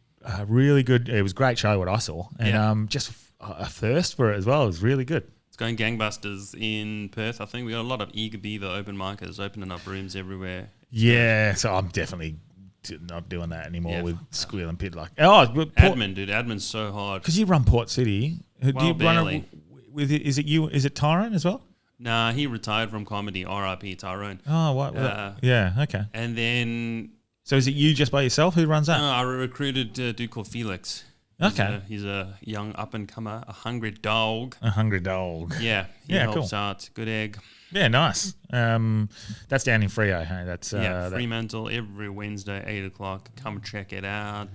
Really good. It was a great show, what I saw. And just a thirst for it as well. It was really good. It's going gangbusters in Perth. I think we got a lot of eager beaver open micers opening up rooms everywhere. Yeah, so I'm definitely not doing that anymore with Squealing Pit. Admin's so hard. Because you run Port City. Do you run with it? Is it Tyrone as well? Nah, he retired from comedy. R.I.P. Tyrone. Oh, what? Yeah, okay. And then... So is it you just by yourself? Who runs that? No, I recruited a dude called Felix. Okay. He's a young up-and-comer, a hungry dog. A hungry dog. Yeah, he helps out. Good egg. Yeah, nice. That's down in Freo, hey? That's Fremantle every Wednesday, 8 o'clock. Come check it out.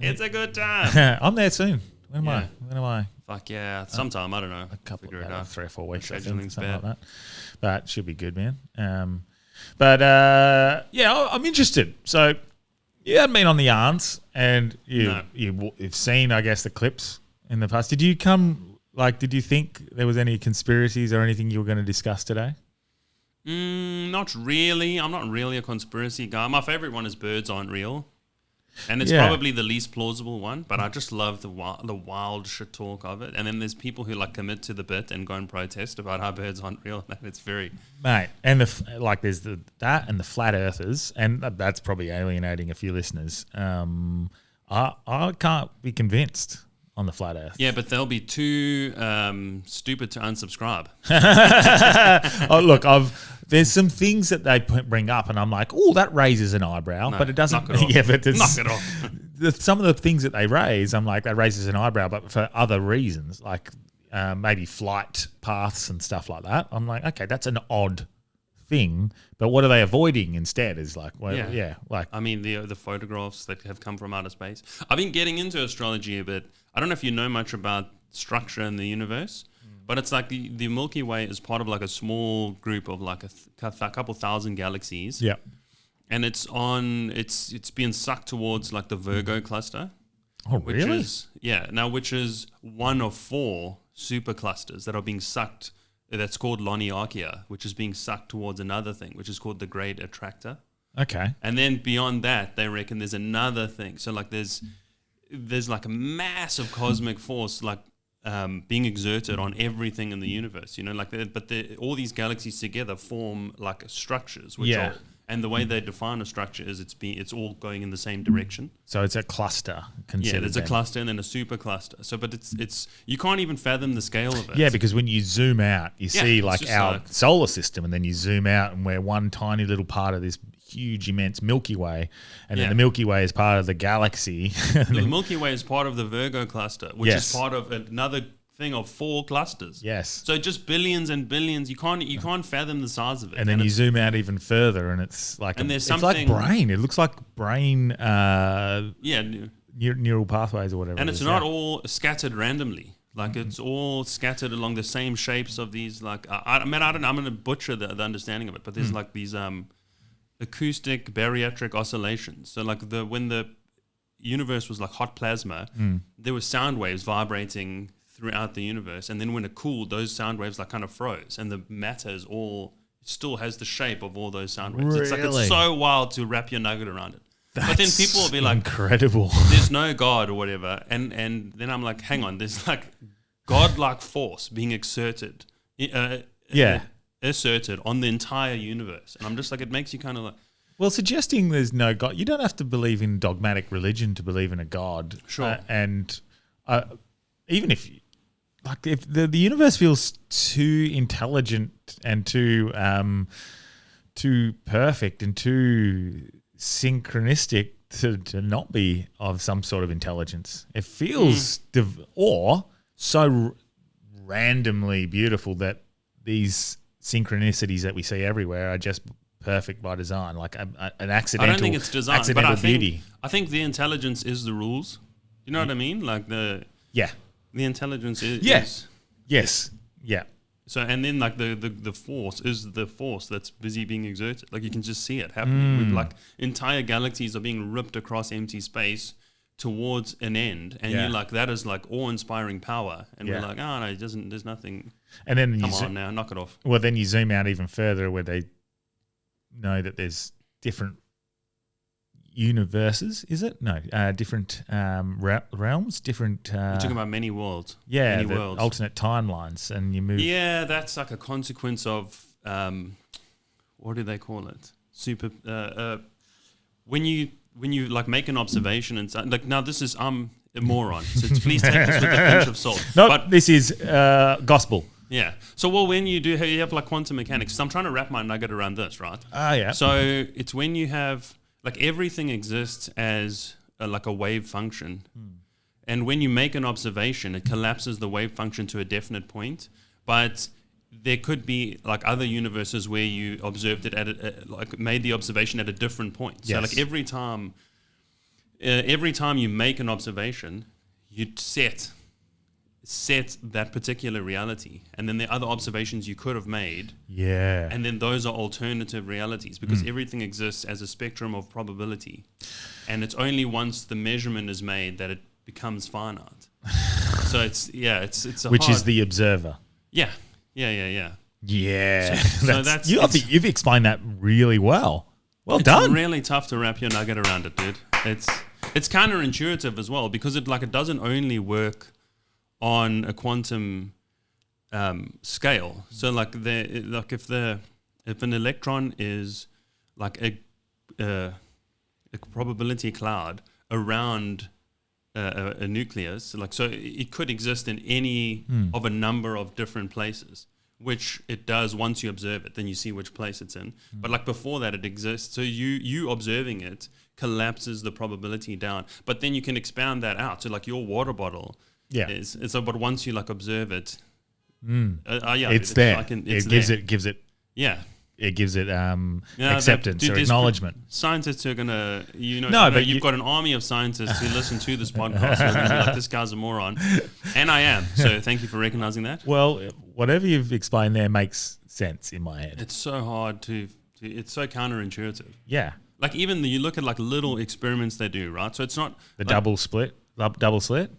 It's a good time. I'm there soon. When am I? Fuck yeah. Sometime, I don't know. A couple Figure it out. 3 or 4 weeks, something like that. But it should be good, man. I'm interested. So you haven't been on the Yarns, and you've seen, I guess, the clips in the past. Did you think there was any conspiracies or anything you were going to discuss today? Not really. I'm not really a conspiracy guy. My favorite one is birds aren't real. And it's probably the least plausible one, but I just love the wild shit talk of it. And then there's people who commit to the bit and go and protest about how birds aren't real. It's very... Mate, and there's that and the flat earthers, and that's probably alienating a few listeners. I can't be convinced on the flat earth. Yeah, but they'll be too stupid to unsubscribe. Look, there's some things that they bring up, and I'm like, oh, that raises an eyebrow, but it doesn't. Knock it off. Yeah, but knock it off. Some of the things that they raise, I'm like, that raises an eyebrow, but for other reasons, like maybe flight paths and stuff like that. I'm like, okay, that's an odd thing, but what are they avoiding instead? Is I mean, the photographs that have come from outer space. I've been getting into astrology a bit. I don't know if you know much about structure in the universe, but it's like the Milky Way is part of a small group of a couple thousand galaxies. Yeah, and it's being sucked towards the Virgo cluster. Oh, really? Which is one of 4 super clusters that are being sucked. That's called Loniarchia, which is being sucked towards another thing, which is called the Great Attractor. Okay. And then beyond that, they reckon there's another thing. So there's a massive cosmic force being exerted on everything in the universe. All these galaxies together form structures, which are. And the way they define a structure is it's all going in the same direction. So it's a cluster. Yeah, there's a cluster and then a super cluster. So, but it's you can't even fathom the scale of it. Yeah, because when you zoom out, you see our solar system, and then you zoom out, and we're one tiny little part of this huge, immense Milky Way, and then the Milky Way is part of the galaxy. The Milky Way is part of the Virgo cluster, which is part of another thing of 4 clusters. Yes. So just billions and billions. You can't fathom the size of it. And then you zoom out even further, and it's it's like brain. It looks like brain. Neural pathways or whatever. And it's not all scattered randomly. It's all scattered along the same shapes of these. I don't know. I'm going to butcher the understanding of it, but there's these acoustic barycentric oscillations. So when the universe was hot plasma, there were sound waves vibrating throughout the universe, and then when it cooled, those sound waves kind of froze, and the matter still has the shape of all those sound waves. Really? It's so wild to wrap your nugget around it. But then people will be incredible. There's no God or whatever, and then I'm like, hang on, there's godlike force being exerted, asserted on the entire universe, and I'm just it makes you kind of Well, suggesting there's no God, you don't have to believe in dogmatic religion to believe in a God. Sure. And even if the universe feels too intelligent and too perfect and too synchronistic to not be of some sort of intelligence. It feels or so randomly beautiful that these synchronicities that we see everywhere are just perfect by design, like an accidental. I don't think it's design, but beauty. I think the intelligence is the rules. You know what I mean? Like the intelligence is yes. So and then like the force is the force that's busy being exerted. Like you can just see it happening. With like entire galaxies are being ripped across empty space towards an end, and you're like, that is like awe-inspiring power. And we're like, oh no, it doesn't. There's nothing. And then come on now, knock it off. Well, then you zoom out even further, where they know that there's different universes. Is it different realms, different. You're talking about many worlds. Yeah, many worlds. Alternate timelines, and you move. Yeah, that's like a consequence of what do they call it? When you like make an observation and like, now this is I'm a moron, so please take this with a pinch of salt. No, but this is gospel. Yeah. So when you have like quantum mechanics. So I'm trying to wrap my nugget around this, right? Yeah. So it's when you have like everything exists as like a wave function, and when you make an observation, it collapses the wave function to a definite point, but there could be like other universes where you observed it like made the observation at a different point. Yes. So like every time you make an observation, you set that particular reality, and then there are other observations you could have made. Yeah. And then those are alternative realities, because everything exists as a spectrum of probability, and it's only once the measurement is made that it becomes finite. So it's a which hard, is the observer. Yeah. Yeah. So that's you've explained that really well. Well it's done. Really tough to wrap your nugget around it, dude. It's counterintuitive as well, because it doesn't only work on a quantum scale. So like if an electron is like a probability cloud around a nucleus, like, so it could exist in any of a number of different places, which it does once you observe it. Then you see which place it's in. But like before that, it exists. So you observing it collapses the probability down. But then you can expand that out. So like your water bottle. Yeah. But once you like observe it, it's there. It gives it. Yeah. It gives it acceptance or acknowledgement. Scientists are gonna, but you've got an army of scientists who listen to this podcast who are gonna be like, this guy's a moron, and I am. So thank you for recognizing that. Well, whatever you've explained there makes sense in my head. It's so hard to it's so counterintuitive. Yeah. Like even you look at like little experiments they do, right? So it's not the double slit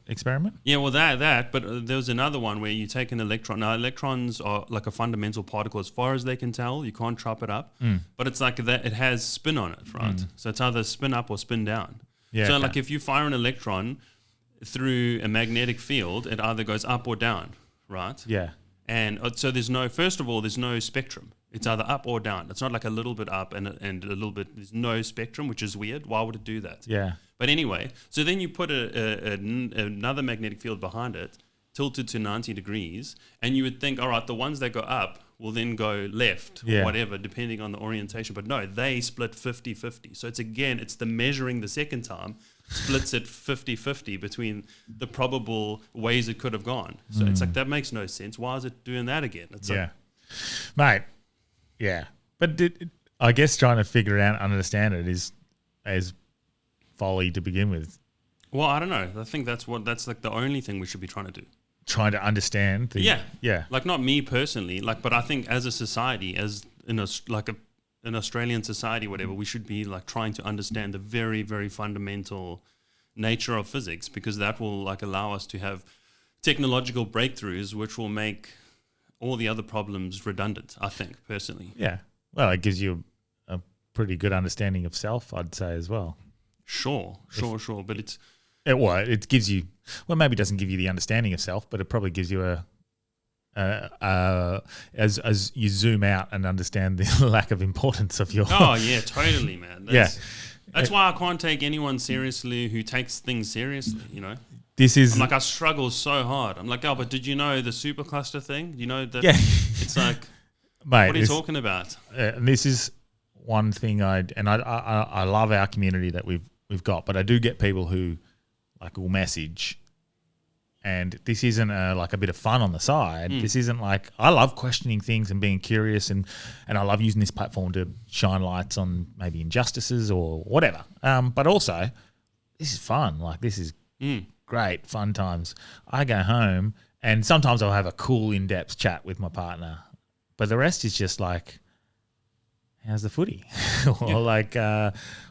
experiment. Yeah, well but there was another one where you take an electron. Now electrons are like a fundamental particle as far as they can tell. You can't chop it up, but it's like that. It has spin on it, right? So it's either spin up or spin down. Yeah. So like if you fire an electron through a magnetic field, it either goes up or down, right? Yeah. And so there's no spectrum. It's either up or down. It's not like a little bit up and a little bit. There's no spectrum, which is weird. Why would it do that? Yeah. But anyway, so then you put another magnetic field behind it, tilted to 90 degrees, and you would think, all right, the ones that go up will then go left or whatever, depending on the orientation. But no, they split 50-50. So it's the measuring the second time splits it 50-50 between the probable ways it could have gone. So it's like, that makes no sense. Why is it doing that again? It's mate. Yeah. But I guess trying to figure it out and understand it is folly to begin with. Well, I don't know. I think that's like the only thing we should be trying to do. Trying to understand. Yeah. Like not me personally, but I think as a society, as in an Australian society, whatever, we should be like trying to understand the very, very fundamental nature of physics, because that will like allow us to have technological breakthroughs, which will make all the other problems redundant, I think, personally. Yeah. Well, it gives you a pretty good understanding of self, I'd say, as well. Sure. But it gives you, well, maybe it doesn't give you the understanding of self, but it probably gives you as you zoom out and understand the lack of importance of your. Oh yeah, totally, man. That's why I can't take anyone seriously who takes things seriously. You know, this is I struggle so hard. I'm like, oh, but did you know the supercluster thing? You know that? Yeah. It's like, mate, what are you talking about? And this is one thing I love our community that we've got, but I do get people who like will message. And this isn't like a bit of fun on the side. This isn't like, I love questioning things and being curious, and I love using this platform to shine lights on maybe injustices or whatever. But also, this is fun. Like, this is great, fun times. I go home and sometimes I'll have a cool, in-depth chat with my partner. But the rest is just like, how's the footy? Or like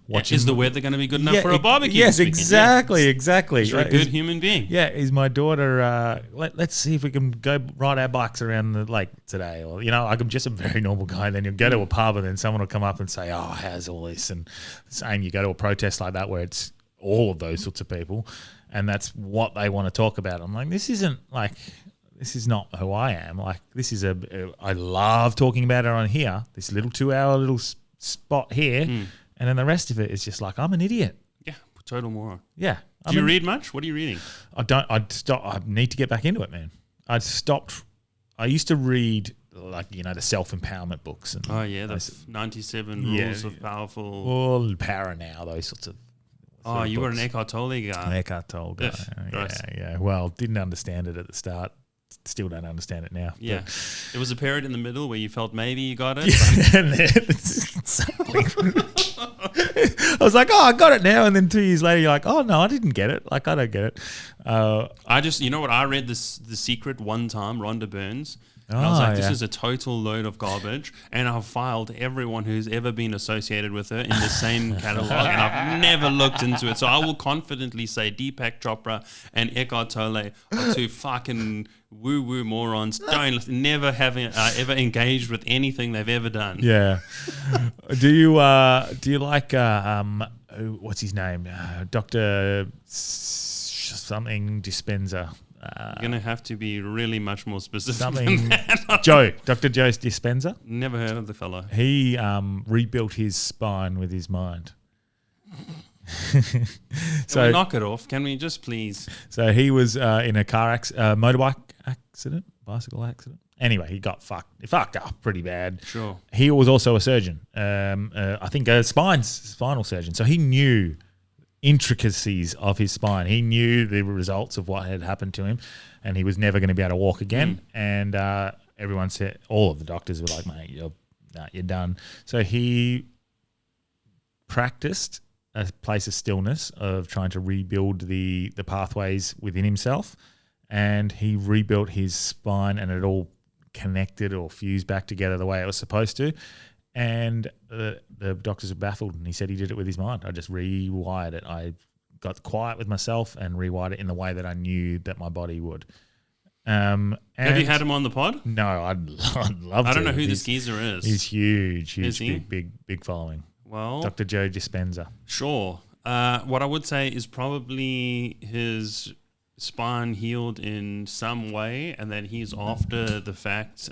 watching. Is the weather going to be good enough for a barbecue? Yes, exactly. You're a good human being. Yeah, is my daughter, let's see if we can go ride our bikes around the lake today. Or, I'm just a very normal guy. Then you'll go to a pub and then someone will come up and say, oh, how's all this? And same, you go to a protest like that where it's all of those sorts of people and that's what they want to talk about. I'm like, this is not who I am. Like, this is I love talking about it on here, this little 2-hour little spot here. And then the rest of it is just like, I'm an idiot. Yeah, total moron. Yeah. Do you read much? What are you reading? I need to get back into it, man. I used to read like, the self-empowerment books. And the 97 Rules of Powerful. All Power Now, those sorts of. Oh, you were an Eckhart Tolle guy. An Eckhart Tolle guy. Yeah. Well, didn't understand it at the start. Still don't understand it now. Yeah. There was a period in the middle where you felt maybe you got it. I was like, oh, I got it now. And then 2 years later, you're like, oh, no, I didn't get it. Like, I don't get it. You know what? I read The Secret one time, Rhonda Byrne's. And I was like, this is a total load of garbage. And I've filed everyone who's ever been associated with her in the same catalog. And I've never looked into it. So I will confidently say Deepak Chopra and Eckhart Tolle are two fucking woo-woo morons. Never ever engaged with anything they've ever done. Yeah. Do you like, what's his name? Dr. something Dispenza. You're going to have to be really much more specific something. than that. Dr. Joe Dispenza. Never heard of the fellow. He rebuilt his spine with his mind. So knock it off. Can we just please? So he was in a motorbike accident, bicycle accident. Anyway, he got fucked. He fucked up pretty bad. Sure. He was also a surgeon. I think a spinal surgeon. So he knew intricacies of his spine. He knew the results of what had happened to him, and he was never going to be able to walk again. And everyone said, all of the doctors were like, mate, you're done. So he practiced a place of stillness of trying to rebuild the pathways within himself, and he rebuilt his spine, and it all connected or fused back together the way it was supposed to. And the doctors were baffled, and he said he did it with his mind. I just rewired it. I got quiet with myself and rewired it in the way that I knew that my body would. Have you had him on the pod? No, I'd love to. I don't know who this geezer is. He's huge, big following. Well, Dr. Joe Dispenza. Sure. What I would say is probably his spine healed in some way, and then he's after the fact.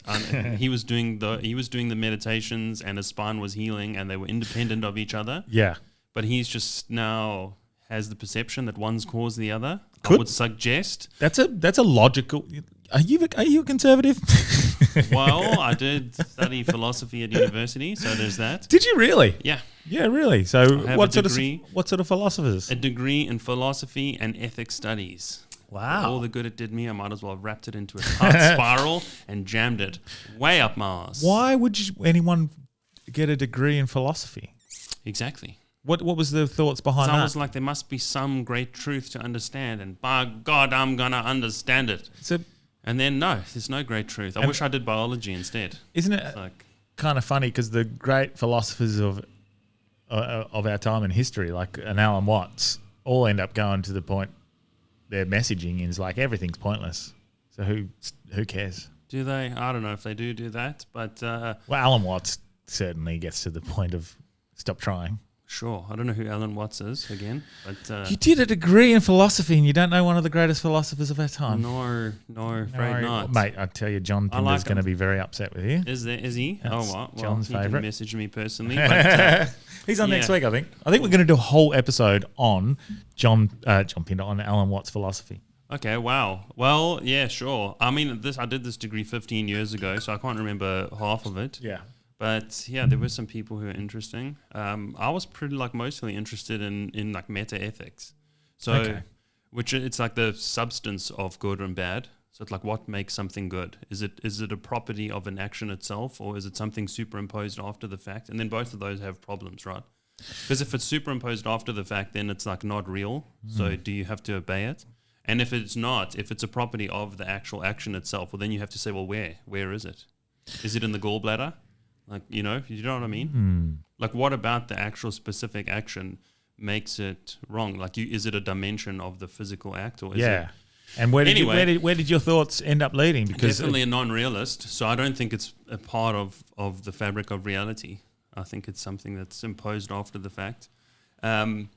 He was doing the meditations, and his spine was healing, and they were independent of each other. Yeah. But he's just now has the perception that one's caused the other. I would suggest that's a logical. Are you a conservative? Well, I did study philosophy at university, so there's that. Did you really? Yeah. Yeah, really. So what sort of philosophers? A degree in philosophy and ethics studies. Wow. All the good it did me, I might as well have wrapped it into a tight spiral and jammed it way up my arse. Why would anyone get a degree in philosophy? Exactly. What was the thoughts behind that? I was like, there must be some great truth to understand, and by God, I'm going to understand it. And then, no, there's no great truth. I wish I did biology instead. Isn't it kind of funny, because the great philosophers of our time in history, like an Alan Watts, all end up going to the point their messaging is like everything's pointless. So who cares? Do they? I don't know if they do that, but... well, Alan Watts certainly gets to the point of stop trying. Sure. I don't know who Alan Watts is again, but You did a degree in philosophy and you don't know one of the greatest philosophers of our time. no, afraid not. Mate, I tell you, John Pinder's going to be very upset with you. Is he? That's Well, John's he can favourite. message me personally. But, He's on next week, I think. I think we're going to do a whole episode on John Pinder, on Alan Watts' philosophy. okay, wow. Well, yeah, sure. I mean, I did this degree 15 years ago, so I can't remember half of it. Yeah. But yeah, there were some people who were interesting. I was pretty mostly interested in like meta ethics. So, which it's like the substance of good and bad. So it's like what makes something good? Is it a property of an action itself, or is it something superimposed after the fact? And then both of those have problems, right? Because if it's superimposed after the fact, then it's like not real. So do you have to obey it? And if it's not, if it's a property of the actual action itself, well, then you have to say, well, where is it? Is it in the gallbladder? Like, you know what I mean? Like, what about the actual specific action makes it wrong? Like, is it a dimension of the physical act, or is it? And where did your thoughts end up leading? Because definitely a non-realist. So I don't think it's a part of the fabric of reality. I think it's something that's imposed after the fact. And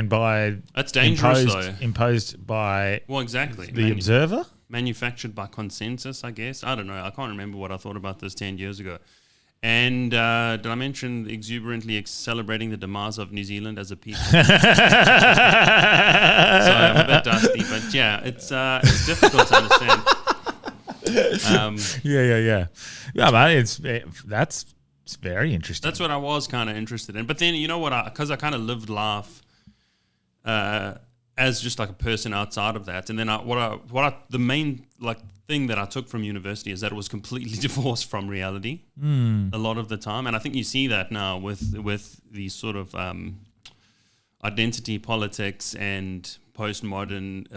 by that's dangerous, imposed by exactly the observer, manufactured by consensus, I guess. I don't know. I can't remember what I thought about this 10 years ago. And did I mention exuberantly celebrating the demise of New Zealand as a people? Sorry, I'm a bit dusty, but yeah, it's difficult to understand. Yeah, man, that's very interesting. That's what I was kind of interested in. But then, you know what? Because I kind of lived life as just like a person outside of that, and then the main thing that I took from university is that it was completely divorced from reality a lot of the time, and I think you see that now with these sort of identity politics and postmodern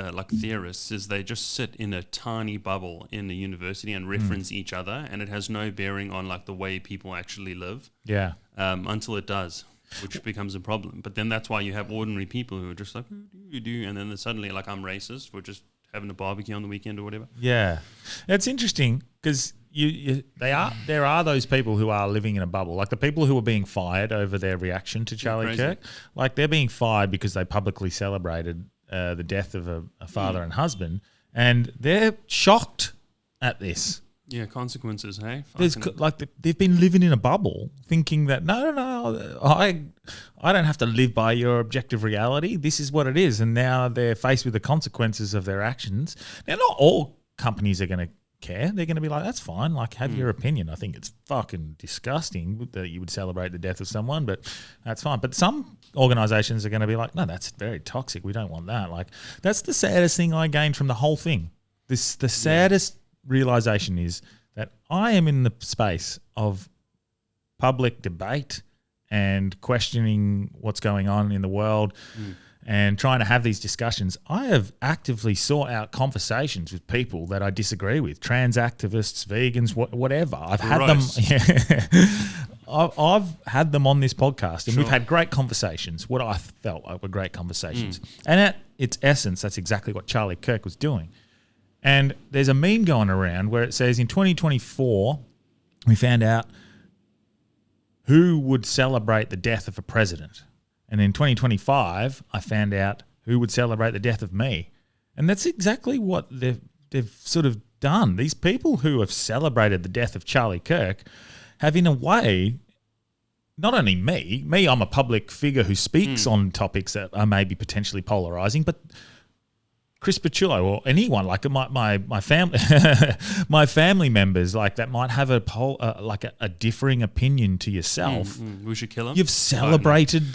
theorists, is they just sit in a tiny bubble in the university and reference each other, and it has no bearing on like the way people actually live. Yeah. Until it does, which becomes a problem. But then that's why you have ordinary people who are just like, and then suddenly like, I'm racist for just having a barbecue on the weekend or whatever. Yeah, it's interesting because there are those people who are living in a bubble, like the people who are being fired over their reaction to Charlie Kirk. Like they're being fired because they publicly celebrated the death of a father and husband, and they're shocked at this. Yeah, consequences, hey? They've been living in a bubble thinking that, no, I don't have to live by your objective reality. This is what it is. And now they're faced with the consequences of their actions. Now, not all companies are going to care. They're going to be like, that's fine. Like, have your opinion. I think it's fucking disgusting that you would celebrate the death of someone, but that's fine. But some organizations are going to be like, no, that's very toxic. We don't want that. Like, that's the saddest thing I gained from the whole thing. The saddest realization is that I am in the space of public debate and questioning what's going on in the world and trying to have these discussions. I have actively sought out conversations with people that I disagree with, trans activists, vegans, whatever. I've had them. Yeah. I've had them on this podcast, and we've had great conversations, what I felt like were great conversations. And at its essence, that's exactly what Charlie Kirk was doing. And there's a meme going around where it says in 2024, we found out who would celebrate the death of a president. And in 2025, I found out who would celebrate the death of me. And that's exactly what they've sort of done. These people who have celebrated the death of Charlie Kirk have, in a way, not only me, I'm a public figure who speaks on topics that are maybe potentially polarizing, but Chris Pucillo or anyone like my family, my family members like that might have a differing opinion to yourself. We should kill him. You've celebrated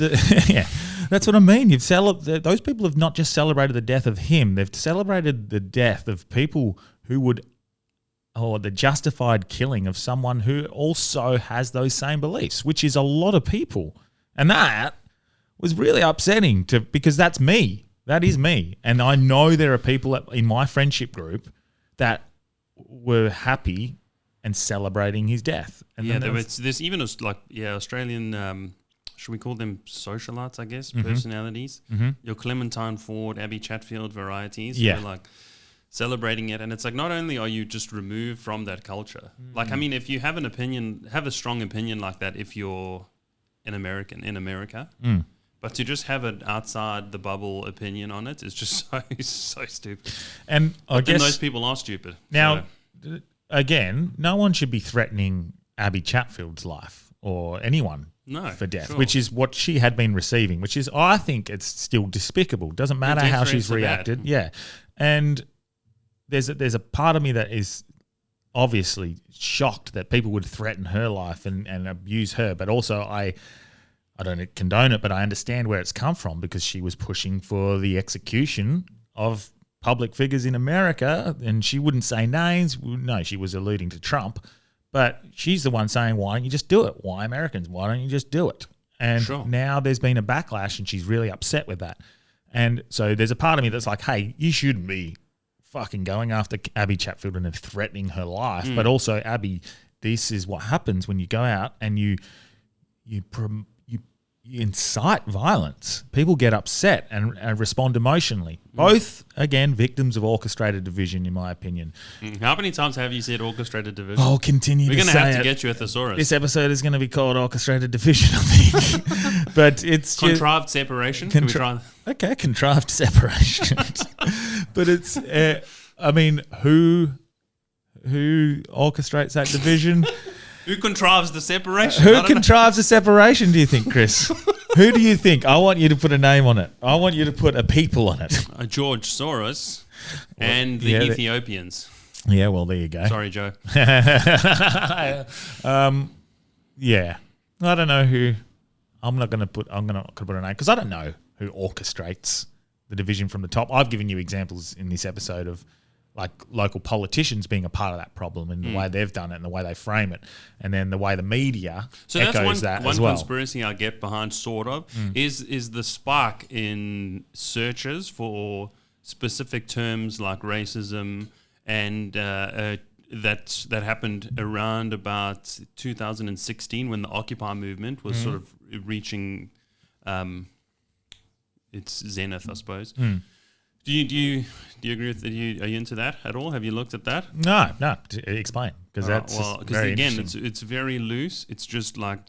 that's what I mean. Those people have not just celebrated the death of him; they've celebrated the death of people the justified killing of someone who also has those same beliefs, which is a lot of people, and that was really upsetting because that's me. That is me. And I know there are people in my friendship group that were happy and celebrating his death. And there's even Australian, should we call them socialites, I guess, personalities. Your Clementine Ford, Abby Chatfield varieties. Yeah. Who are like celebrating it. And it's like, not only are you just removed from that culture, like, I mean, if you have an opinion, have a strong opinion like that if you're an American in America, But to just have an outside the bubble opinion on it is just so stupid. And I guess then those people are stupid. Now, again, no one should be threatening Abby Chatfield's life or anyone for death, which is what she had been receiving, which is, I think it's still despicable. Doesn't matter how she's reacted. Yeah. And there's a part of me that is obviously shocked that people would threaten her life and abuse her, but also I don't condone it, but I understand where it's come from because she was pushing for the execution of public figures in America, and she wouldn't say names. No, she was alluding to Trump, but she's the one saying, why don't you just do it? Why Americans? Why don't you just do it? And now there's been a backlash, and she's really upset with that. And so there's a part of me that's like, hey, you shouldn't be fucking going after Abby Chatfield and threatening her life. But also, Abby, this is what happens when you go out and you incite violence. People get upset and respond emotionally. Both, again, victims of orchestrated division, in my opinion. How many times have you said orchestrated division? I'll continue to say it. We're going to have to get you a thesaurus. This episode is going to be called Orchestrated Division, I think. But it's contrived separation. Can we try? Okay, contrived separation. But it's, I mean, who orchestrates that division? Who contrives the separation? Who contrives the separation, do you think, Chris? Who do you think? I want you to put a name on it. I want you to put a people on it. George Soros and the Ethiopians. Yeah, well, there you go. Sorry, Joe. Yeah. I don't know who. I'm not going to put a name because I don't know who orchestrates the division from the top. I've given you examples in this episode of like local politicians being a part of that problem and the way they've done it and the way they frame it, and then the way the media echoes that as well. One conspiracy I get behind, sort of, is the spark in searches for specific terms like racism and that happened around about 2016 when the Occupy movement was sort of reaching its zenith, I suppose. Do you agree with that? Are you into that at all? Have you looked at that? No. Explain, because that's again, it's very loose. It's just like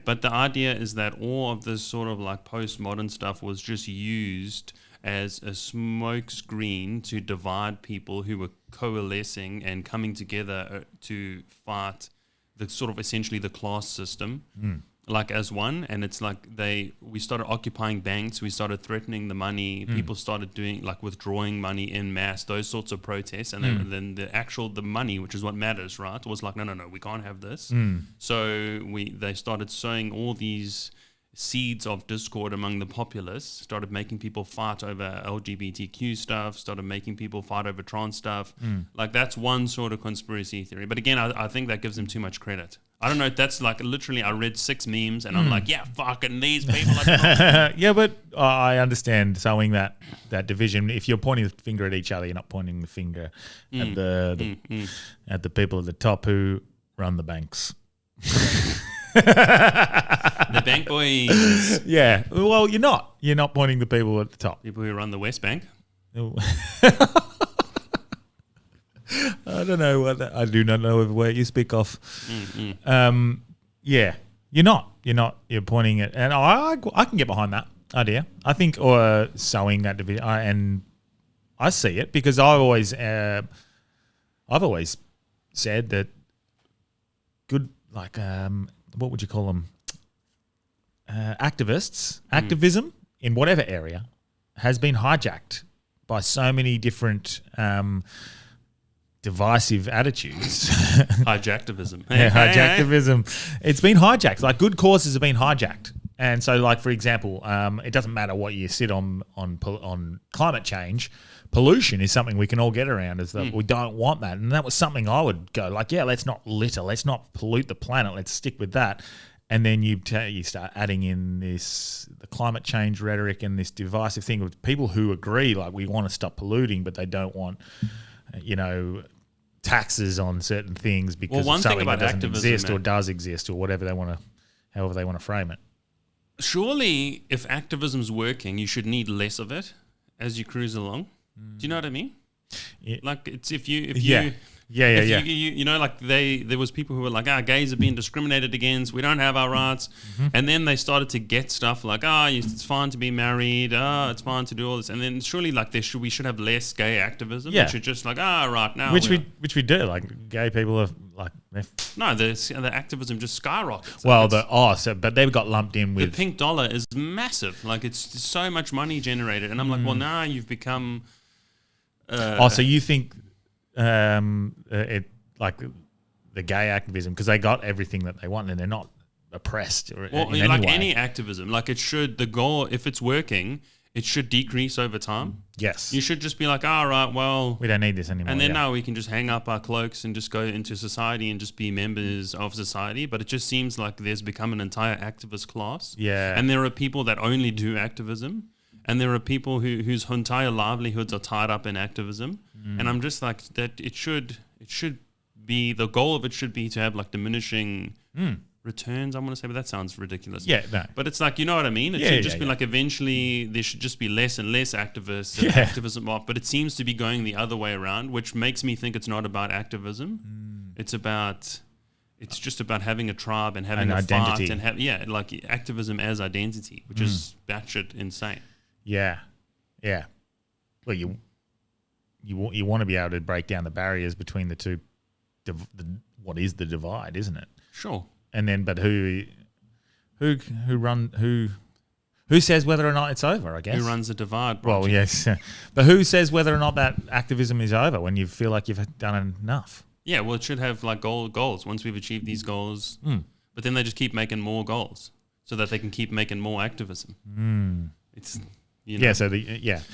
But the idea is that all of this sort of like postmodern stuff was just used as a smokescreen to divide people who were coalescing and coming together to fight the sort of essentially the class system. Like as one, and it's like we started occupying banks, we started threatening the money, people started doing like withdrawing money in mass, those sorts of protests, and then the money, which is what matters, right, was like no, we can't have this. So they started sowing all these seeds of discord among the populace, started making people fight over LGBTQ stuff, started making people fight over trans stuff. Like that's one sort of conspiracy theory. But again, I think that gives them too much credit. I don't know. That's like literally I read 6 memes and I'm like, yeah, fucking these people are yeah, but I understand sowing that division. If you're pointing the finger at each other, you're not pointing the finger at the people at the top who run the banks. The bank boys. Yeah. Well, you're not. You're not pointing the people at the top. People who run the West Bank. I don't know what that. I do not know where you speak of. Yeah, you're not. You're pointing it, and I can get behind that idea. I think, or sowing that division, and I see it because I've always said that good, like, what would you call them? Activism in whatever area has been hijacked by so many different divisive attitudes. Hijacktivism. Hijacktivism. It's been hijacked. Like good causes have been hijacked. And so, like, for example, it doesn't matter what you sit on climate change. Pollution is something we can all get around. Is that we don't want that, and that was something I would go like, yeah, let's not litter, let's not pollute the planet, let's stick with that. And then you start adding in the climate change rhetoric and this divisive thing with people who agree, like we want to stop polluting, but they don't want, taxes on certain things because of something that doesn't exist or does exist or whatever however they want to frame it. Surely, if activism's working, you should need less of it as you cruise along. Do you know what I mean? Like it's if you you know, like there was people who were like, gays are being discriminated against, we don't have our rights, and then they started to get stuff like, it's fine to be married, it's fine to do all this, and then surely like we should have less gay activism. We should just like right now, which we do. Like gay people are like the activism just skyrockets. Well, but they've got lumped in with the pink dollar is massive. Like it's so much money generated, and I'm like, well, now you've become. So you think? It like the gay activism because they got everything that they want and they're not oppressed or in like any way. Any activism, like it should the goal if it's working, it should decrease over time. Yes, you should just be like, all right, well, we don't need this anymore, and then now we can just hang up our cloaks and just go into society and just be members of society. But it just seems like there's become an entire activist class. Yeah, and there are people that only do activism. And there are people whose entire livelihoods are tied up in activism, and I'm just like that. It should be the goal of it should be to have like diminishing returns. I want to say, but that sounds ridiculous. Yeah, no. But it's like, you know what I mean. It should just be like eventually there should just be less and less activists and activism off. But it seems to be going the other way around, which makes me think it's not about activism. It's just about having a tribe and having an a identity. fight and like activism as identity, which is batshit insane. Yeah. Well, you want to be able to break down the barriers between the two. What is the divide, isn't it? Sure. And then, but who says whether or not it's over? I guess who runs the divide project? Well, yes, but who says whether or not that activism is over when you feel like you've done enough? Yeah, well, it should have like goals. Once we've achieved these goals, but then they just keep making more goals so that they can keep making more activism. It's. You know.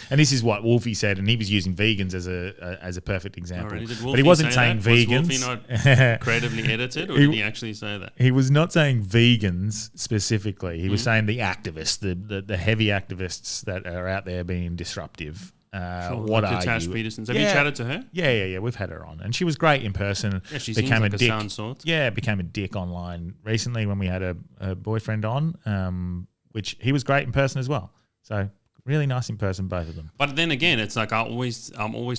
And this is what Wolfie said, and he was using vegans as a perfect example. Really? But he wasn't saying that? vegans. Was Wolfie not creatively edited, or did he actually say that? He was not saying vegans specifically. He was saying the activists, the heavy activists that are out there being disruptive. What like are Tash you? Petersons. Have you chatted to her? Yeah. We've had her on, and she was great in person. Yeah, she seems like a sound sort. Yeah, became a dick online recently when we had a boyfriend on, which he was great in person as well. So. Really nice in person, both of them. But then again, it's like I always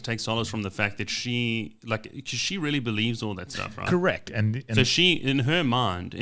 take solace from the fact that she really believes all that stuff, right? Correct. And so she, in her mind,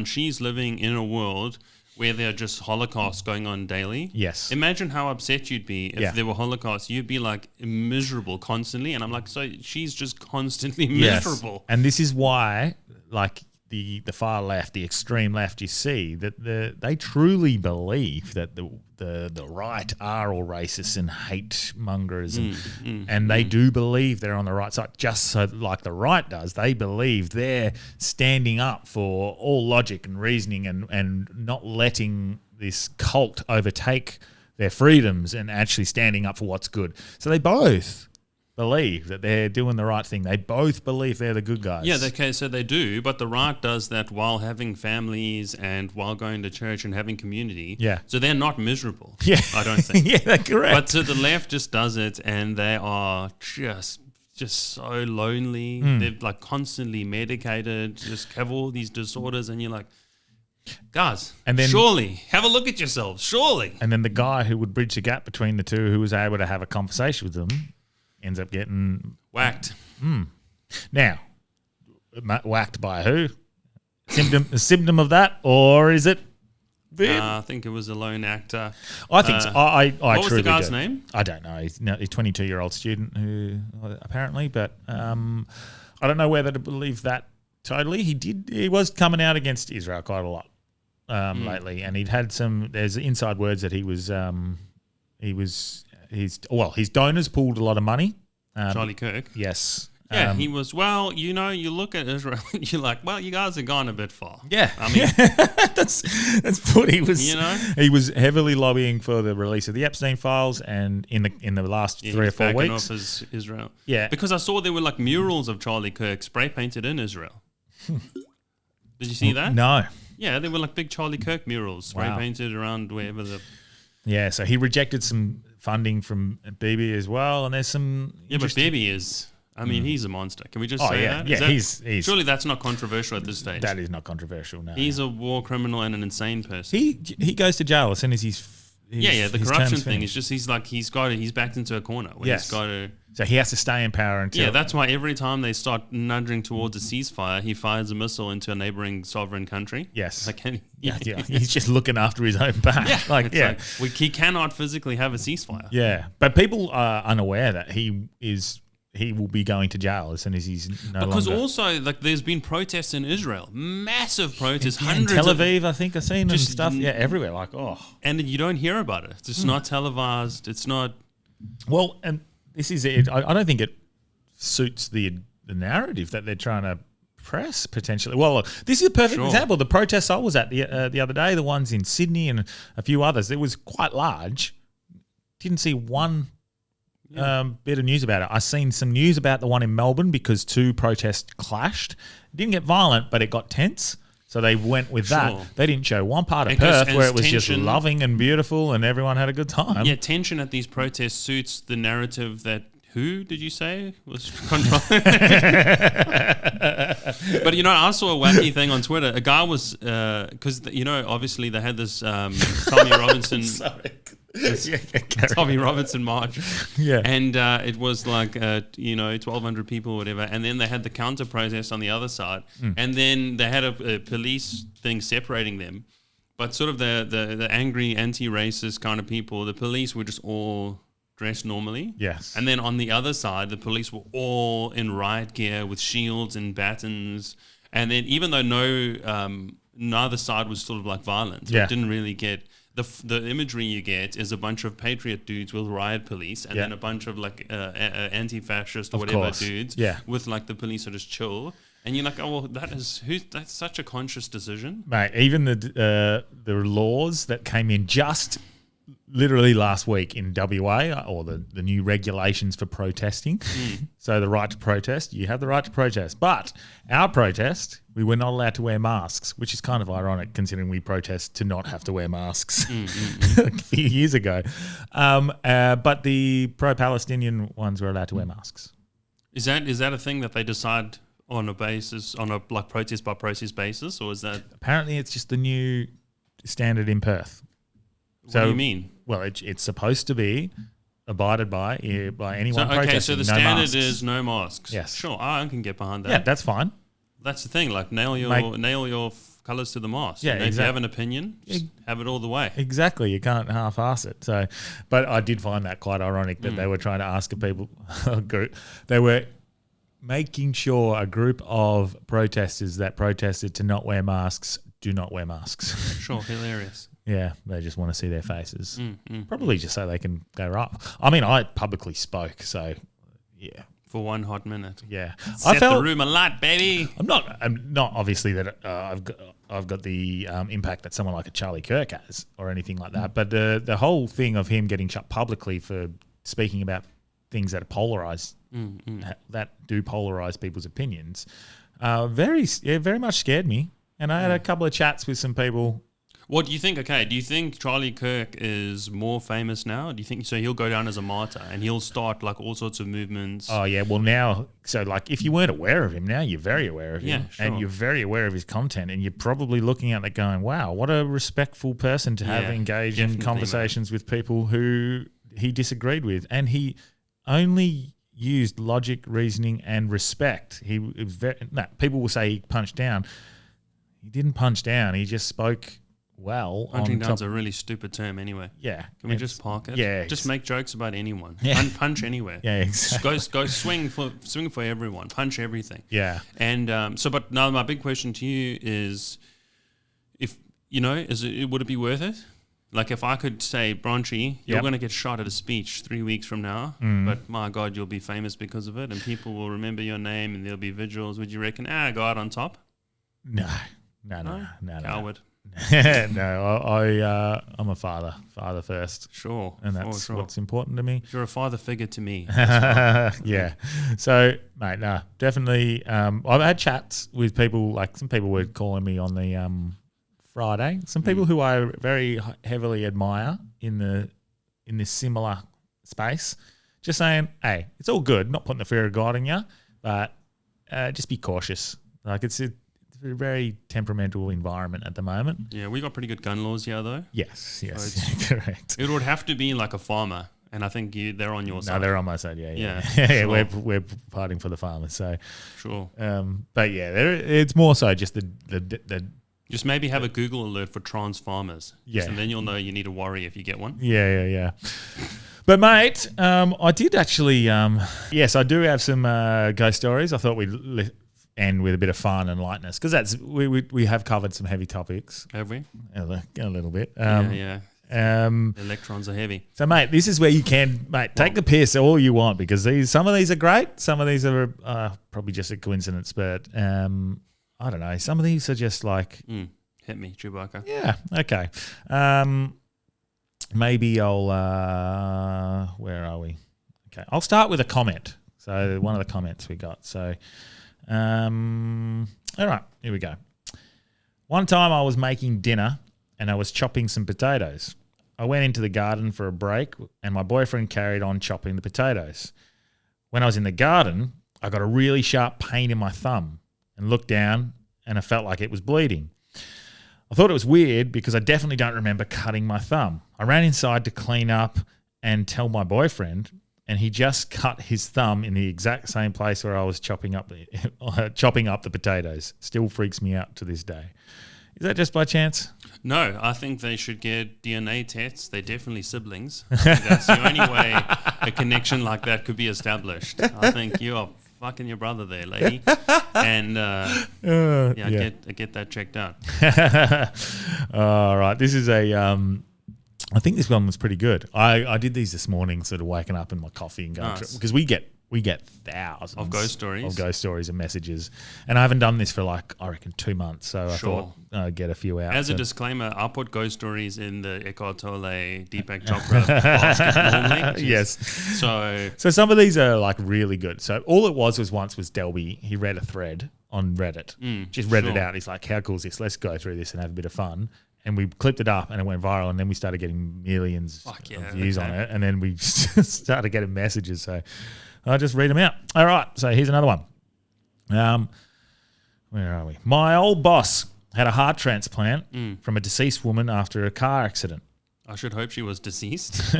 she's living in a world where there are just holocausts going on daily. Yes. Imagine how upset you'd be if there were holocausts. You'd be like miserable constantly. And I'm like, so she's just constantly miserable. And this is why, like, the far left, the extreme left, you see that they truly believe that the right are all racists and hate mongers, and they do believe they're on the right side. Just so like the right does, they believe they're standing up for all logic and reasoning and not letting this cult overtake their freedoms and actually standing up for what's good. So they both believe that they're doing the right thing. They both believe they're the good guys. Yeah, okay, so they do, but the right does that while having families and while going to church and having community. Yeah. So they're not miserable. Yeah. I don't think. Yeah, that's correct. But so the left just does it and they are just so lonely. They're like constantly medicated, just have all these disorders, and you're like, guys, and then, surely have a look at yourselves, surely. And then the guy who would bridge the gap between the two, who was able to have a conversation with them, ends up getting whacked. Now, whacked by who? A symptom of that, or is it? I think it was a lone actor. I think so. I what was the guy's do. name? I don't know. He's a 22-year-old student who apparently, but I don't know whether to believe that totally. He was coming out against Israel quite a lot lately, and he'd had some. There's inside words that his donors pulled a lot of money. Charlie Kirk. Yes. Yeah, he was, well, you know, you look at Israel and you're like, well, you guys have gone a bit far. Yeah. I mean, that's what he was. You know? He was heavily lobbying for the release of the Epstein files, and in the last 3 or 4 weeks. Off as Israel. Yeah. Because I saw there were like murals of Charlie Kirk spray painted in Israel. Did you see that? No. Yeah, there were like big Charlie Kirk murals spray painted around wherever the. Yeah, so he rejected some funding from Bibi as well, and there's some. Yeah, but Bibi is. I mean, he's a monster. Can we just say that? Yeah, he's surely that's not controversial at this stage. That is not controversial. No, he's a war criminal and an insane person. He goes to jail as soon as he's The corruption thing is just he's backed into a corner. He's got to. So he has to stay in power until. Yeah, that's why every time they start nudging towards a ceasefire, he fires a missile into a neighboring sovereign country. Yes. Yeah. He's just looking after his own back. He cannot physically have a ceasefire. Yeah, but people are unaware that he will be going to jail as soon as he's no longer. Because also, there's been protests in Israel, massive protests, in Tel Aviv, I think I've seen and stuff. Yeah, everywhere. And you don't hear about it. It's just not televised. It's not. Well, and this is it. I don't think it suits the narrative that they're trying to press potentially. Well, look, this is a perfect example. The protests I was at the other day, the ones in Sydney and a few others, it was quite large. Didn't see one bit of news about it. I seen some news about the one in Melbourne because two protests clashed. It didn't get violent, but it got tense. So they went with that. They didn't show one part of Perth where it was just loving and beautiful and everyone had a good time. Yeah, tension at these protests suits the narrative that who did you say was controlling? But I saw a wacky thing on Twitter. A guy was because obviously they had this Tommy Robinson. Tommy Robinson march, and it was 1,200 people or whatever, and then they had the counter protest on the other side, and then they had a police thing separating them, but sort of the angry anti-racist kind of people, the police were just all dressed normally, and then on the other side, the police were all in riot gear with shields and batons, and then even though neither side was sort of violent, it didn't really get. The imagery you get is a bunch of patriot dudes with riot police and then a bunch of anti-fascist or whatever dudes with the police are just chill. And you're like, oh, well, that's such a conscious decision. Mate, even the laws that came in just literally last week in WA, or the new regulations for protesting. So the right to protest, you have the right to protest. But our protest, we were not allowed to wear masks, which is kind of ironic considering we protest to not have to wear masks a few years ago. But the pro-Palestinian ones were allowed to wear masks. Is that a thing that they decide on a protest by protest basis, or is that? Apparently, it's just the new standard in Perth. What do you mean? Well, it's supposed to be abided by anyone protesting. Okay, so the standard is no masks. Yes. Sure, I can get behind that. Yeah, that's fine. That's the thing. Nail your colours to the mast. Yeah, exactly. If you have an opinion, just have it all the way. Exactly. You can't half-ass it. So, but I did find that quite ironic that they were trying to ask they were making sure a group of protesters that protested to not wear masks do not wear masks. Sure, hilarious. Yeah, they just want to see their faces. Probably just so they can go up. I mean, I publicly spoke, so yeah. For 1 hot minute. Yeah. Set the room alight, baby. I'm not obviously that I've got the impact that someone like a Charlie Kirk has or anything like that, but the whole thing of him getting shut publicly for speaking about things that are polarized, that do polarize people's opinions, very much scared me. And I had a couple of chats with some people. What do you think? Okay, do you think Charlie Kirk is more famous now? Do you think so? He'll go down as a martyr and he'll start all sorts of movements. Oh yeah, well now, so if you weren't aware of him, now you're very aware of him, sure. And you're very aware of his content, and you're probably looking at it going, "Wow, what a respectful person to have engaged in conversations with people who he disagreed with," and he only used logic, reasoning, and respect. People will say he punched down. He didn't punch down. He just spoke well. Punching down's a really stupid term anyway. Yeah. Can we just park it? Yeah. Just make jokes about anyone. Yeah. Punch anywhere. Yeah, exactly. Go swing for everyone. Punch everything. Yeah. And but now my big question to you is, if would it be worth it? If I could say, Branchy, you're going to get shot at a speech 3 weeks from now, but my God, you'll be famous because of it, and people will remember your name, and there'll be vigils. Would you reckon, God on top? No. Coward. No, I'm a father first. Sure. And that's what's important to me. You're a father figure to me. Yeah. So, mate, definitely. I've had chats with people, some people were calling me on the Friday. Some people who I very heavily admire in this similar space, just saying, hey, it's all good, not putting the fear of God in you, but just be cautious. It's a very temperamental environment at the moment. Yeah, we got pretty good gun laws here, though. Yes, So correct. It would have to be like a farmer, and I think they're on your side. No, they're on my side. Yeah. Sure. We're parting for the farmers. So, Sure. but yeah, it's more so just the Just maybe have a Google alert for trans farmers. Yeah. And then you'll know you need to worry if you get one. Yeah. But mate, I did actually. Yes, I do have some ghost stories. I thought we'd end with a bit of fun and lightness because that's we have covered some heavy topics. Have we? A little bit. Yeah. The electrons are heavy. So, mate, this is where you can, take the piss all you want because some of these are great. Some of these are probably just a coincidence, but I don't know. Some of these are just like... Hit me, Chewbacca. Yeah, okay. Maybe I'll... where are we? Okay, I'll start with a comment. So, one of the comments we got. So, all right, here we go. One time I was making dinner and I was chopping some potatoes. I went into the garden for a break and my boyfriend carried on chopping the potatoes. When I was in the garden, I got a really sharp pain in my thumb and looked down and I felt like it was bleeding. I thought it was weird because I definitely don't remember cutting my thumb. I ran inside to clean up and tell my boyfriend, and he just cut his thumb in the exact same place where I was chopping up the potatoes. Still freaks me out to this day. Is that just by chance? No, I think they should get DNA tests. They're definitely siblings. I think that's the only way a connection like that could be established. I think you are fucking your brother there, lady. And get that checked out. All right. This is I think this one was pretty good. I did these this morning, sort of waking up in my coffee and going through, because we get thousands of ghost stories and messages, and I haven't done this for I reckon 2 months, so I thought I'd get a few out. As a disclaimer, I'll put ghost stories in the Eckhart Tolle, Deepak Chopra basket normally. Yes. So some of these are really good. So all it was once was Delby. He read a thread on Reddit, just read it out. He's like, "How cool is this? Let's go through this and have a bit of fun." And we clipped it up and it went viral, and then we started getting millions of views on it, and then we started getting messages. So I'll just read them out. All right, so here's another one. Where are we? My old boss had a heart transplant from a deceased woman after a car accident. I should hope she was deceased.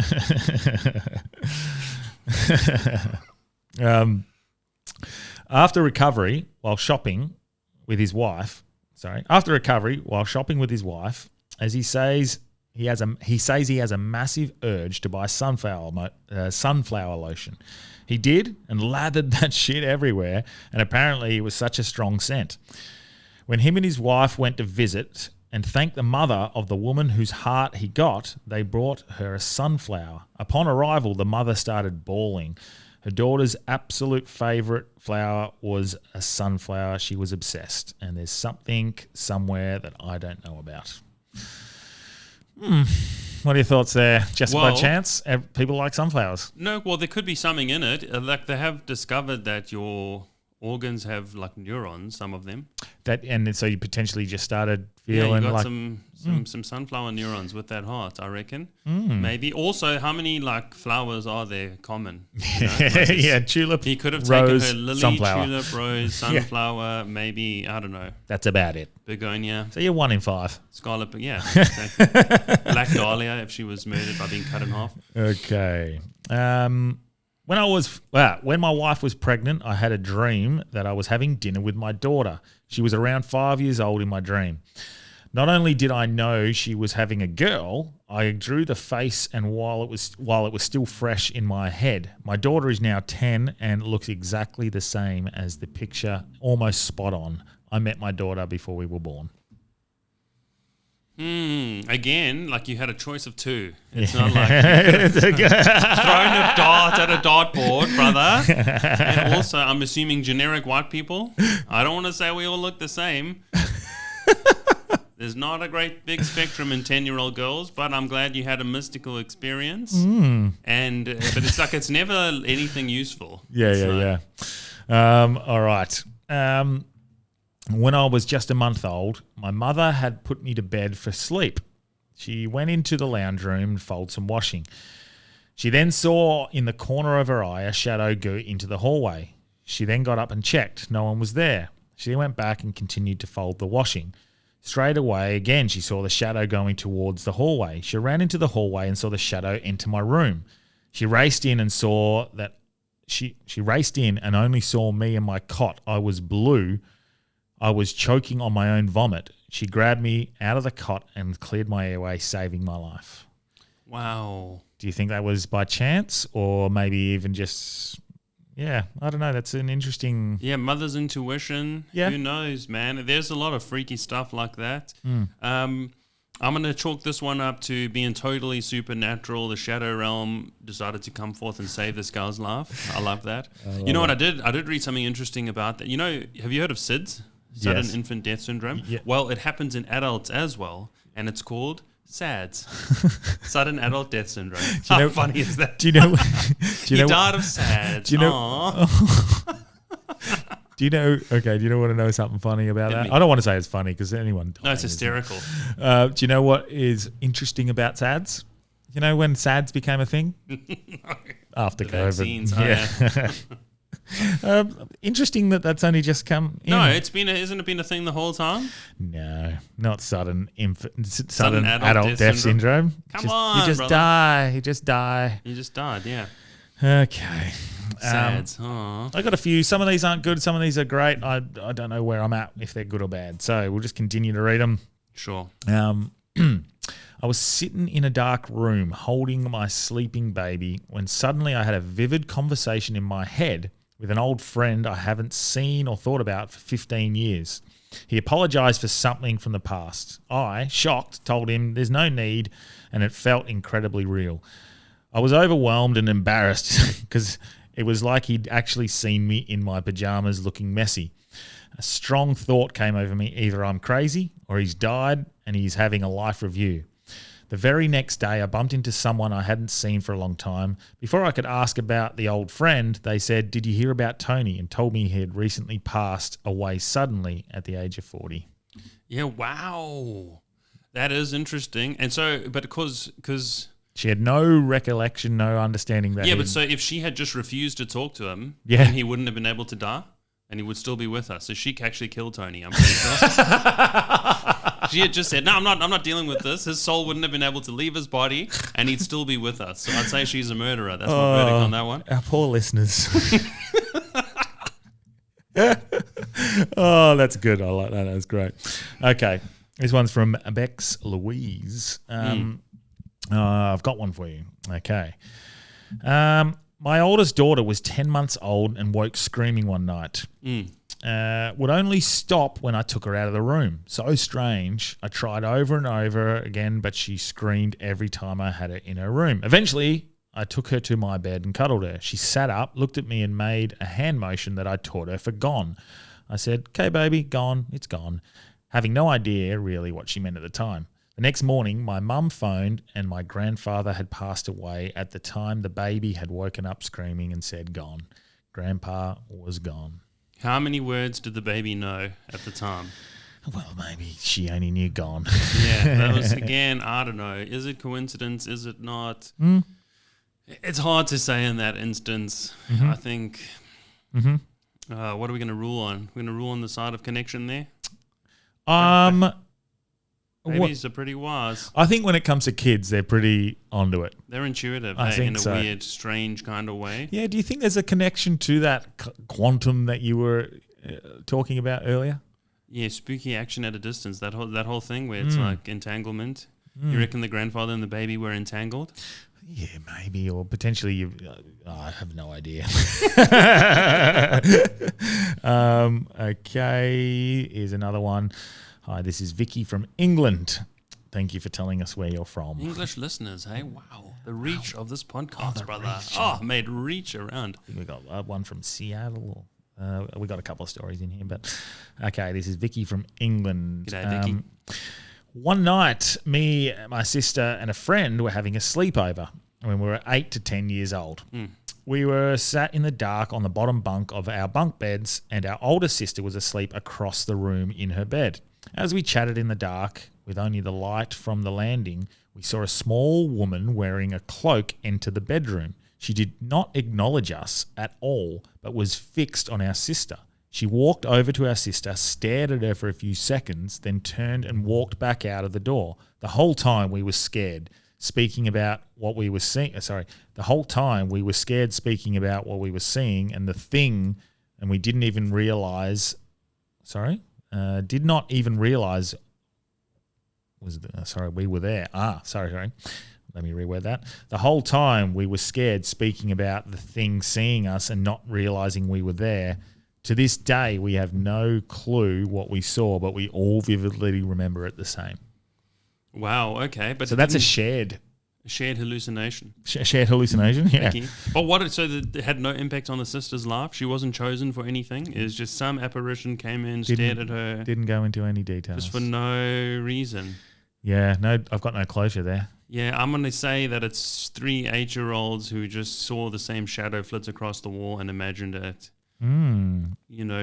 After recovery while shopping with his wife, as he says he has a massive urge to buy sunflower lotion. He did and lathered that shit everywhere, and apparently it was such a strong scent. When him and his wife went to visit and thank the mother of the woman whose heart he got, they brought her a sunflower. Upon arrival, the mother started bawling. Her daughter's absolute favourite flower was a sunflower. She was obsessed, and there's something somewhere that I don't know about. What are your thoughts there? Just by chance, people like sunflowers? No, well, there could be something in it. They have discovered that your organs have neurons, some of them. And so you potentially just started feeling you got some sunflower neurons with that heart, I reckon. Maybe. Also, how many flowers are there common? Tulip, he could have rose, taken her lily, sunflower. tulip, rose, sunflower, maybe, I don't know. That's about it. Begonia. So you're 1 in 5. Scarlet, exactly. Black Dahlia, if she was murdered by being cut in half. Okay. When my wife was pregnant, I had a dream that I was having dinner with my daughter. She was around 5 years old in my dream. Not only did I know she was having a girl, I drew the face, and while it was still fresh in my head. My daughter is now 10 and looks exactly the same as the picture, almost spot on. I met my daughter before we were born. Again, you had a choice of two. It's not like you could have thrown a dart at a dartboard, brother. And also, I'm assuming generic white people. I don't want to say we all look the same. There's not a great big spectrum in 10-year-old girls, but I'm glad you had a mystical experience. And but it's never anything useful. Yeah. All right. When I was just a month old, my mother had put me to bed for sleep. She went into the lounge room and folded some washing. She then saw in the corner of her eye a shadow go into the hallway. She then got up and checked. No one was there. She went back and continued to fold the washing. Straight away, again, she saw the shadow going towards the hallway. She ran into the hallway and saw the shadow enter my room. She raced in and saw that she raced in and only saw me and my cot. I was blue. I was choking on my own vomit. She grabbed me out of the cot and cleared my airway, saving my life. Wow. Do you think that was by chance or maybe even just... Yeah, I don't know. That's an interesting... Yeah, mother's intuition. Yeah. Who knows, man? There's a lot of freaky stuff like that. I'm going to chalk this one up to being totally supernatural. The shadow realm decided to come forth and save this girl's life. I love that. You know what I did? I did read something interesting about that. You know, have you heard of SIDS? Sudden Infant Death Syndrome? Yeah. Well, it happens in adults as well, and it's called SADS. Sudden Adult Death Syndrome. How funny is that? Do you know... He died of SADS. Do you know... Do you know want to know something funny about that? I don't want to say it's funny because anyone... No, it's hysterical. Do you know what is interesting about SADS? You know when SADS became a thing? After The COVID. vaccines, Interesting that's only just come in. No, isn't it been a thing the whole time? No, not sudden Sudden adult death syndrome. Come on, you just brother. die. You just die. You just died, yeah. Okay. SADS. Aw. I got a few. Some of these aren't good. Some of these are great. I don't know where I'm at, if they're good or bad. So we'll just continue to read them. Sure. I was sitting in a dark room holding my sleeping baby when suddenly I had a vivid conversation in my head with an old friend I haven't seen or thought about for 15 years. He apologized for something from the past. I, shocked, told him there's no need, and it felt incredibly real. I was overwhelmed and embarrassed because it was like he'd actually seen me in my pajamas looking messy. A strong thought came over me. Either I'm crazy or he's died and he's having a life review. The very next day, I bumped into someone I hadn't seen for a long time. Before I could ask about the old friend, they said, "Did you hear about Tony?" and told me he had recently passed away suddenly at the age of 40. Yeah, wow. That is interesting. And so, but because... She had no recollection, no understanding that. Yeah, but so if she had just refused to talk to him, Yeah. then he wouldn't have been able to die, and he would still be with us. So she actually killed Tony, I'm pretty sure. She had just said, "No, I'm not dealing with this." His soul wouldn't have been able to leave his body, and he'd still be with us. So I'd say she's a murderer. That's my verdict on that one. Our poor listeners. Oh, that's good. I like that. That's great. Okay. This one's from Bex Louise. I've got one for you. Okay. My oldest daughter was 10 months old and woke screaming one night. Would only stop when I took her out of the room. So strange. I tried over and over again, but she screamed every time I had her in her room. Eventually, I took her to my bed and cuddled her. She sat up, looked at me and made a hand motion that I taught her for gone. I said, "Okay, baby, gone. It's gone." Having no idea really what she meant at the time. The next morning, my mum phoned and my grandfather had passed away. At the time, the baby had woken up screaming and said gone. Grandpa was gone. How many words did the baby know at the time? Well, maybe she only knew gone. Yeah, that was, again, I don't know. Is it coincidence? Is it not? It's hard to say in that instance. I think, what are we going to rule on? We're going to rule on the side of connection there? Babies are pretty wise. I think when it comes to kids, they're pretty onto it. They're intuitive, I think in a so. weird, strange kind of way. Yeah, do you think there's a connection to that quantum that you were talking about earlier? Yeah, spooky action at a distance. That whole thing where it's like entanglement. You reckon the grandfather and the baby were entangled? Yeah, maybe, or potentially I have no idea. Okay, here's another one. Hi, this is Vicky from England. Thank you for telling us where you're from. English listeners, hey, wow. The reach of this podcast, brother. Made reach around. We got one from Seattle. We got a couple of stories in here, but okay, this is Vicky from England. G'day, Vicky. One night, me, my sister, and a friend were having a sleepover when we were 8 to 10 years old. We were sat in the dark on the bottom bunk of our bunk beds, and our older sister was asleep across the room in her bed. As we chatted in the dark, with only the light from the landing, we saw a small woman wearing a cloak enter the bedroom. She did not acknowledge us at all, but was fixed on our sister. She walked over to our sister, stared at her for a few seconds, then turned and walked back out of the door. The whole time we were scared, speaking about what we were seeing. The whole time we were scared, speaking about what we were seeing and the thing, and we didn't even realize. Did not even realize. We were there. Sorry. Let me reword that. The whole time we were scared, speaking about the thing seeing us and not realizing we were there. To this day, we have no clue what we saw, but we all vividly remember it the same. Wow. Okay, but so that's a shared hallucination. Shared hallucination. Yeah. But so it had no impact on the sister's life. She wasn't chosen for anything. It was just some apparition came in, stared at her. Didn't go into any details. Just for no reason. Yeah. No, I've got no closure there. Yeah, I'm going to say that it's 3 8-year-olds who just saw the same shadow flit across the wall and imagined it.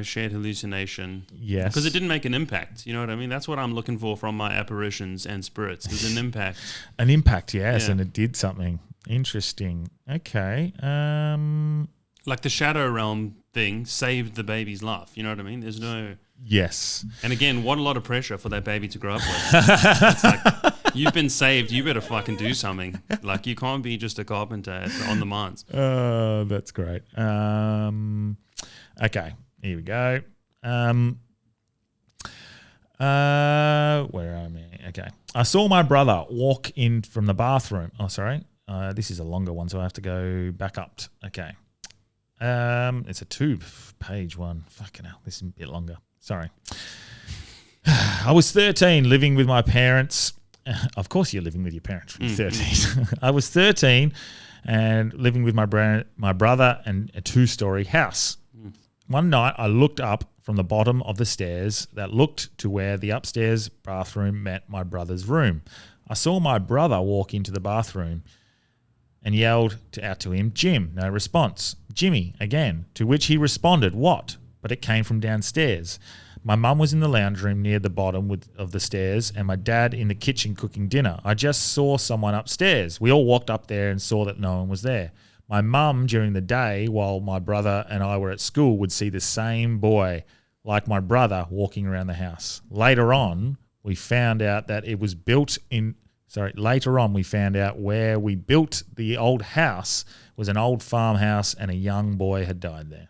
Shared hallucination. Yes. Because it didn't make an impact. You know what I mean? That's what I'm looking for from my apparitions and spirits. There's an impact. An impact, yes, and it did something. Interesting. Okay. Like the shadow realm thing saved the baby's life. You know what I mean? There's no... Yes. And again, what a lot of pressure for that baby to grow up with. It's like, you've been saved, you better fucking do something. Like, you can't be just a carpenter on the mines. Oh, that's great. Okay, here we go. Where am I? Okay. I saw my brother walk in from the bathroom. Oh, sorry. This is a longer one, so I have to go back up. Okay. It's a 2-page one. Fucking hell, this is a bit longer. Sorry. I was 13, living with my parents. Of course you're living with your parents when you're 13. I was 13 and living with my brother and a 2-story house. One night I looked up from the bottom of the stairs that looked to where the upstairs bathroom met my brother's room. I saw my brother walk into the bathroom and yelled out to him, "Jim," no response. "Jimmy," again, to which he responded, "What?" But it came from downstairs. My mum was in the lounge room near the bottom of the stairs and my dad in the kitchen cooking dinner. I just saw someone upstairs. We all walked up there and saw that no one was there. My mum, during the day, while my brother and I were at school, would see the same boy, like my brother, walking around the house. Later on, we found out that it was Later on, we found out where we built the old house was an old farmhouse and a young boy had died there.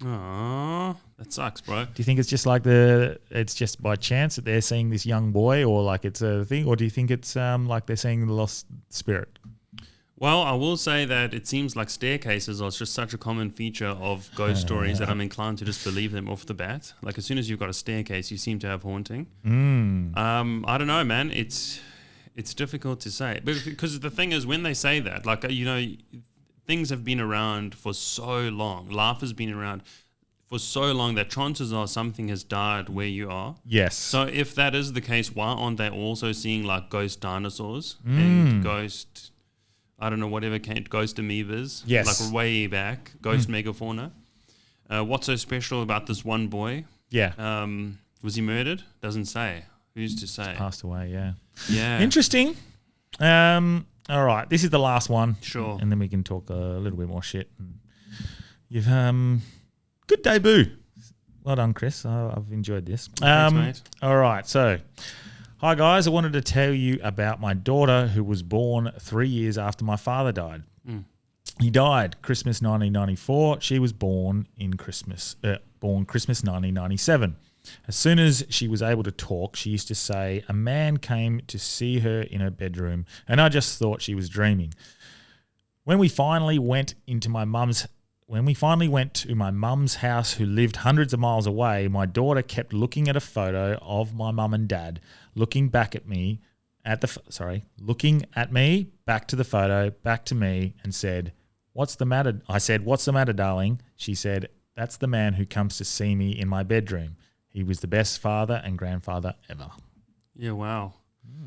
Aww, that sucks, bro. Do you think it's just like it's just by chance that they're seeing this young boy, or like it's a thing, or do you think it's like they're seeing the lost spirit? Well, I will say that it seems like staircases are just such a common feature of ghost stories that I'm inclined to just believe them off the bat. Like as soon as you've got a staircase, you seem to have haunting. I don't know, man. It's difficult to say, but because the thing is, when they say that, like things have been around for so long. Life has been around for so long that chances are something has died where you are. Yes. So if that is the case, why aren't they also seeing like ghost dinosaurs and ghost, I don't know, whatever, ghost amoebas? Yes. Like way back, ghost megafauna. What's so special about this one boy? Yeah. Was he murdered? Doesn't say. Who's to say? Passed away, yeah. Yeah. Interesting. All right, this is the last one. Sure. And then we can talk a little bit more shit. You've good debut. Well done, Chris. I've enjoyed this. Thanks, mate. All right, so hi guys. I wanted to tell you about my daughter who was born 3 years after my father died. He died Christmas 1994. She was born Christmas 1997. As soon as she was able to talk, she used to say, "A man came to see her in her bedroom, and I just thought she was dreaming." When we finally went to my mum's house, who lived hundreds of miles away, my daughter kept looking at a photo of my mum and dad, looking at me, back to the photo, back to me, and said, "What's the matter?" I said, "What's the matter, darling?" She said, "That's the man who comes to see me in my bedroom. He was the best father and grandfather ever." Yeah, wow.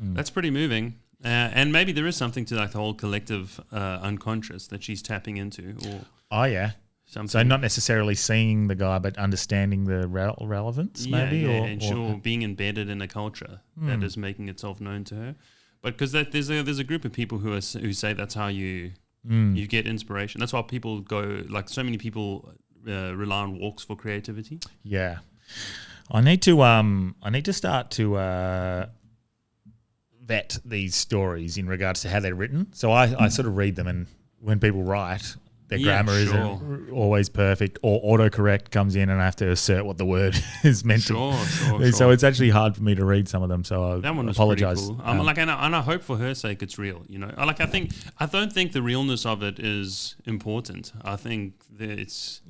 That's pretty moving. And maybe there is something to like the whole collective unconscious that she's tapping into. Oh, yeah. Something. So not necessarily seeing the guy, but understanding the relevance, maybe? Or being embedded in a culture that is making itself known to her. But because there's a group of people who say that's how you get inspiration. That's why people go, like so many people rely on walks for creativity. Yeah, I need to start to vet these stories in regards to how they're written. So I sort of read them, and when people write, their grammar isn't always perfect, or autocorrect comes in and I have to assert what the word is meant to be. So it's actually hard for me to read some of them. So that one was apologize. Pretty cool. And I hope for her sake it's real. You know, I don't think the realness of it is important. I think that it's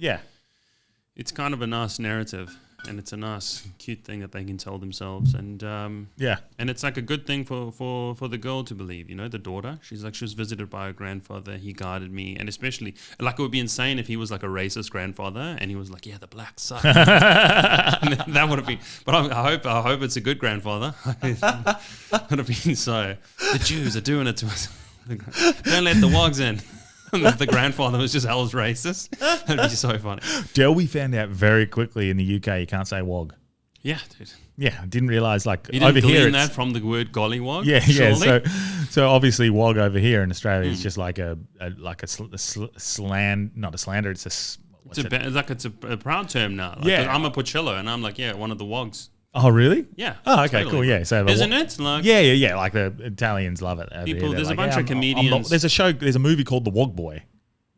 kind of a nice narrative. And it's a nice, cute thing that they can tell themselves, and and it's like a good thing for the girl to believe. You know, the daughter. She's like, she was visited by her grandfather. He guided me, and especially like it would be insane if he was like a racist grandfather, and he was like, yeah, the blacks suck. That would have been. But I hope it's a good grandfather. Would have been so. The Jews are doing it to us. Don't let the wogs in. The grandfather was just hell's racist. That'd be so funny. We found out very quickly in the UK you can't say wog. Yeah, dude. Yeah, I didn't realise like you didn't over here that from the word gollywog. Yeah. So obviously wog over here in Australia is just like not a slander. It's a proud term now. Like, I'm a Pucillo, and I'm like, one of the wogs. Oh, really? Yeah. Oh, okay, totally. Cool. Yeah. So isn't it? Like, yeah. Like the Italians love it. There's a bunch of comedians. There's a movie called The Wog Boy.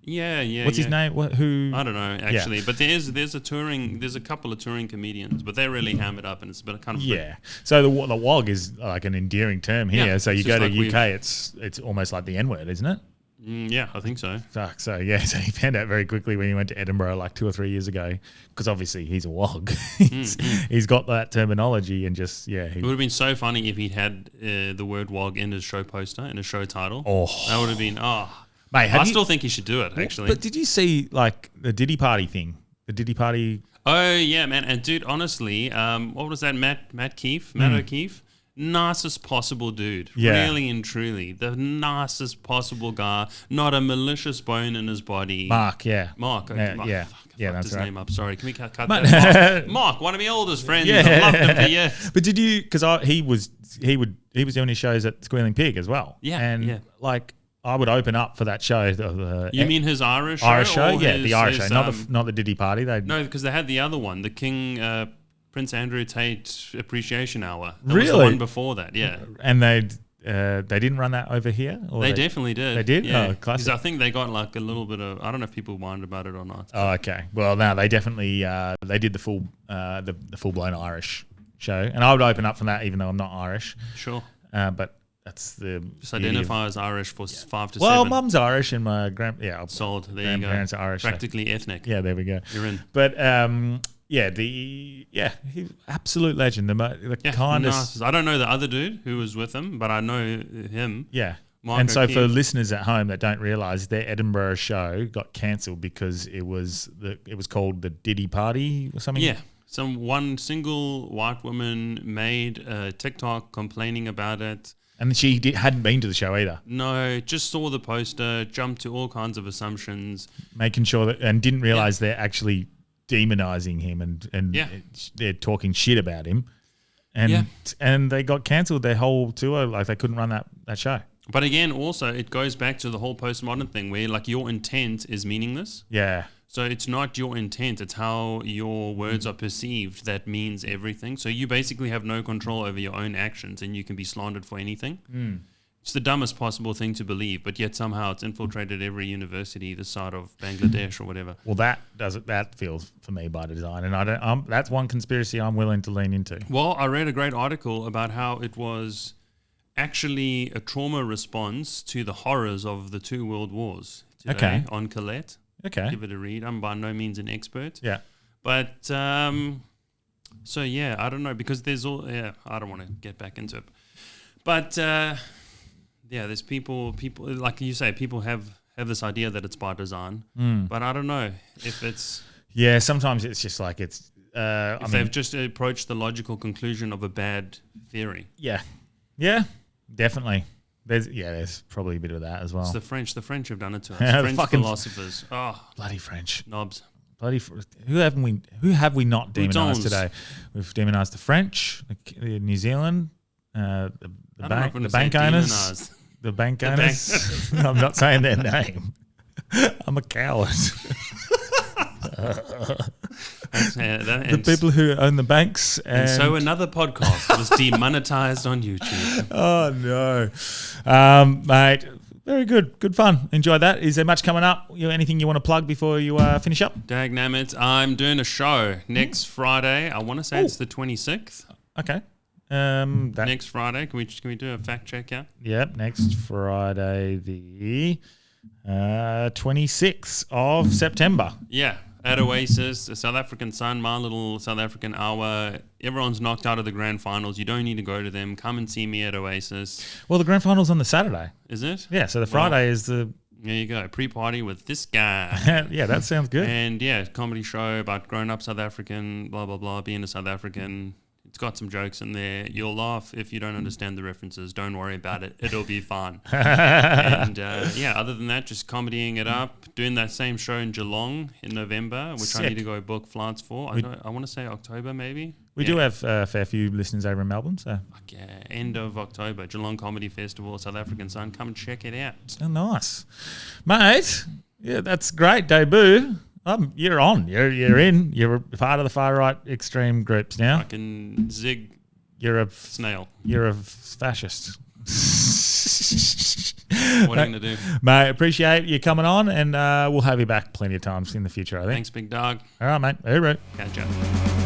Yeah. What's his name? Who? I don't know actually, but there's a couple of touring comedians, but they really ham it up, and it's a bit kind of So the wog is like an endearing term here. So you go to like UK, it's almost like the N word, isn't it? Yeah, I think so. Fuck. So he found out very quickly when he went to Edinburgh like 2 or 3 years ago, because obviously he's a wog. He's got that terminology, and just it would have been so funny if he'd had the word wog in his show poster, in his show title. Oh, that would have been mate. I still think he should do it actually. But did you see like the Diddy Party thing? The Diddy Party. Oh yeah, man. And dude, honestly, what was that? Matt O'Keefe. Nicest possible dude, really and truly, the nicest possible guy. Not a malicious bone in his body. Mark. Okay. That's his right. name up. Sorry, can we cut that? Mark, one of my oldest friends. I loved him for years. But did you? Because he was doing his shows at Squealing Pig as well. Yeah, and like I would open up for that show. You mean his Irish show? Irish show, the Irish show, not the Diddy Party. No, because they had the other one, the King. Prince Andrew Tate Appreciation Hour. That really? was the one before that, yeah. And they didn't run that over here? Or they definitely did. They did? Yeah. Oh, classic. Because I think they got like a little bit of, I don't know if people whined about it or not. Oh, okay. Well, no, they definitely, they did the full-blown Irish show. And I would open up from that even though I'm not Irish. Sure. But that's the... Just identify as Irish for 5 to 7. Well, mum's Irish and my sold. There you go. Grandparents are Irish. Practically ethnic. Yeah, there we go. You're in. But... he's absolute legend. The kindest. Nice. I don't know the other dude who was with him, but I know him. Yeah. Mark and so O'Keefe. for listeners at home that don't realise, their Edinburgh show got cancelled because it was called the Diddy Party or something. Yeah. One single white woman made a TikTok complaining about it. And she hadn't been to the show either. No, just saw the poster, jumped to all kinds of assumptions. Making sure that, and didn't realise they're actually demonizing him and they're talking shit about him, and they got cancelled their whole tour. Like they couldn't run that show. But again, also it goes back to the whole postmodern thing where like your intent is meaningless. Yeah. So it's not your intent; it's how your words are perceived that means everything. So you basically have no control over your own actions, and you can be slandered for anything. It's the dumbest possible thing to believe, but yet somehow it's infiltrated every university this side of Bangladesh or whatever. Well, that feels for me by design, and that's one conspiracy I'm willing to lean into. Well, I read a great article about how it was actually a trauma response to the horrors of the 2 world wars today on Colette. Okay. Give it a read. I'm by no means an expert. Yeah. But I don't know, because there's I don't want to get back into it. But there's people like you say, people have this idea that it's by design. But I don't know if it's... Yeah, sometimes it's just like it's... they've just approached the logical conclusion of a bad theory. Yeah. Yeah, definitely. There's probably a bit of that as well. It's the French. The French have done it to us. French philosophers. Bloody French. Knobs. Who have we not demonized today? We've demonized the French, the New Zealand, the bank owners. The bank owners. I'm not saying their name. I'm a coward. The people who own the banks. And so another podcast was demonetized on YouTube. Oh, no. Mate, very good. Good fun. Enjoyed that. Is there much coming up? Anything you want to plug before you finish up? Dagnammit, I'm doing a show next Friday. I want to say it's the 26th. Okay. Next Friday. Can we do a fact check here? Yep, next Friday, the 26th of September. Yeah, at Oasis, the South African Sun, my little South African hour. Everyone's knocked out of the grand finals. You don't need to go to them. Come and see me at Oasis. Well, the grand final's on the Saturday. Is it? Yeah, so the Friday is the... There you go. Pre-party with this guy. Yeah, that sounds good. And yeah, comedy show about grown-up South African, blah, blah, blah, being a South African. It's got some jokes in there. You'll laugh if you don't understand the references. Don't worry about it. It'll be fun. And other than that, just comedying it up. Doing that same show in Geelong in November, which I need to go book flights for. I want to say October maybe. We do have a fair few listeners over in Melbourne. So end of October, Geelong Comedy Festival, South African Sun. Come and check it out. Oh, nice. Mate, yeah, that's great. Debut. You're on. You're in. You're part of the far right extreme groups now. I can zig. You're a snail. You're a fascist. What are you going to do? Mate, appreciate you coming on, and we'll have you back plenty of times in the future, I think. Thanks, big dog. All right, mate. Hooroo. Catch up.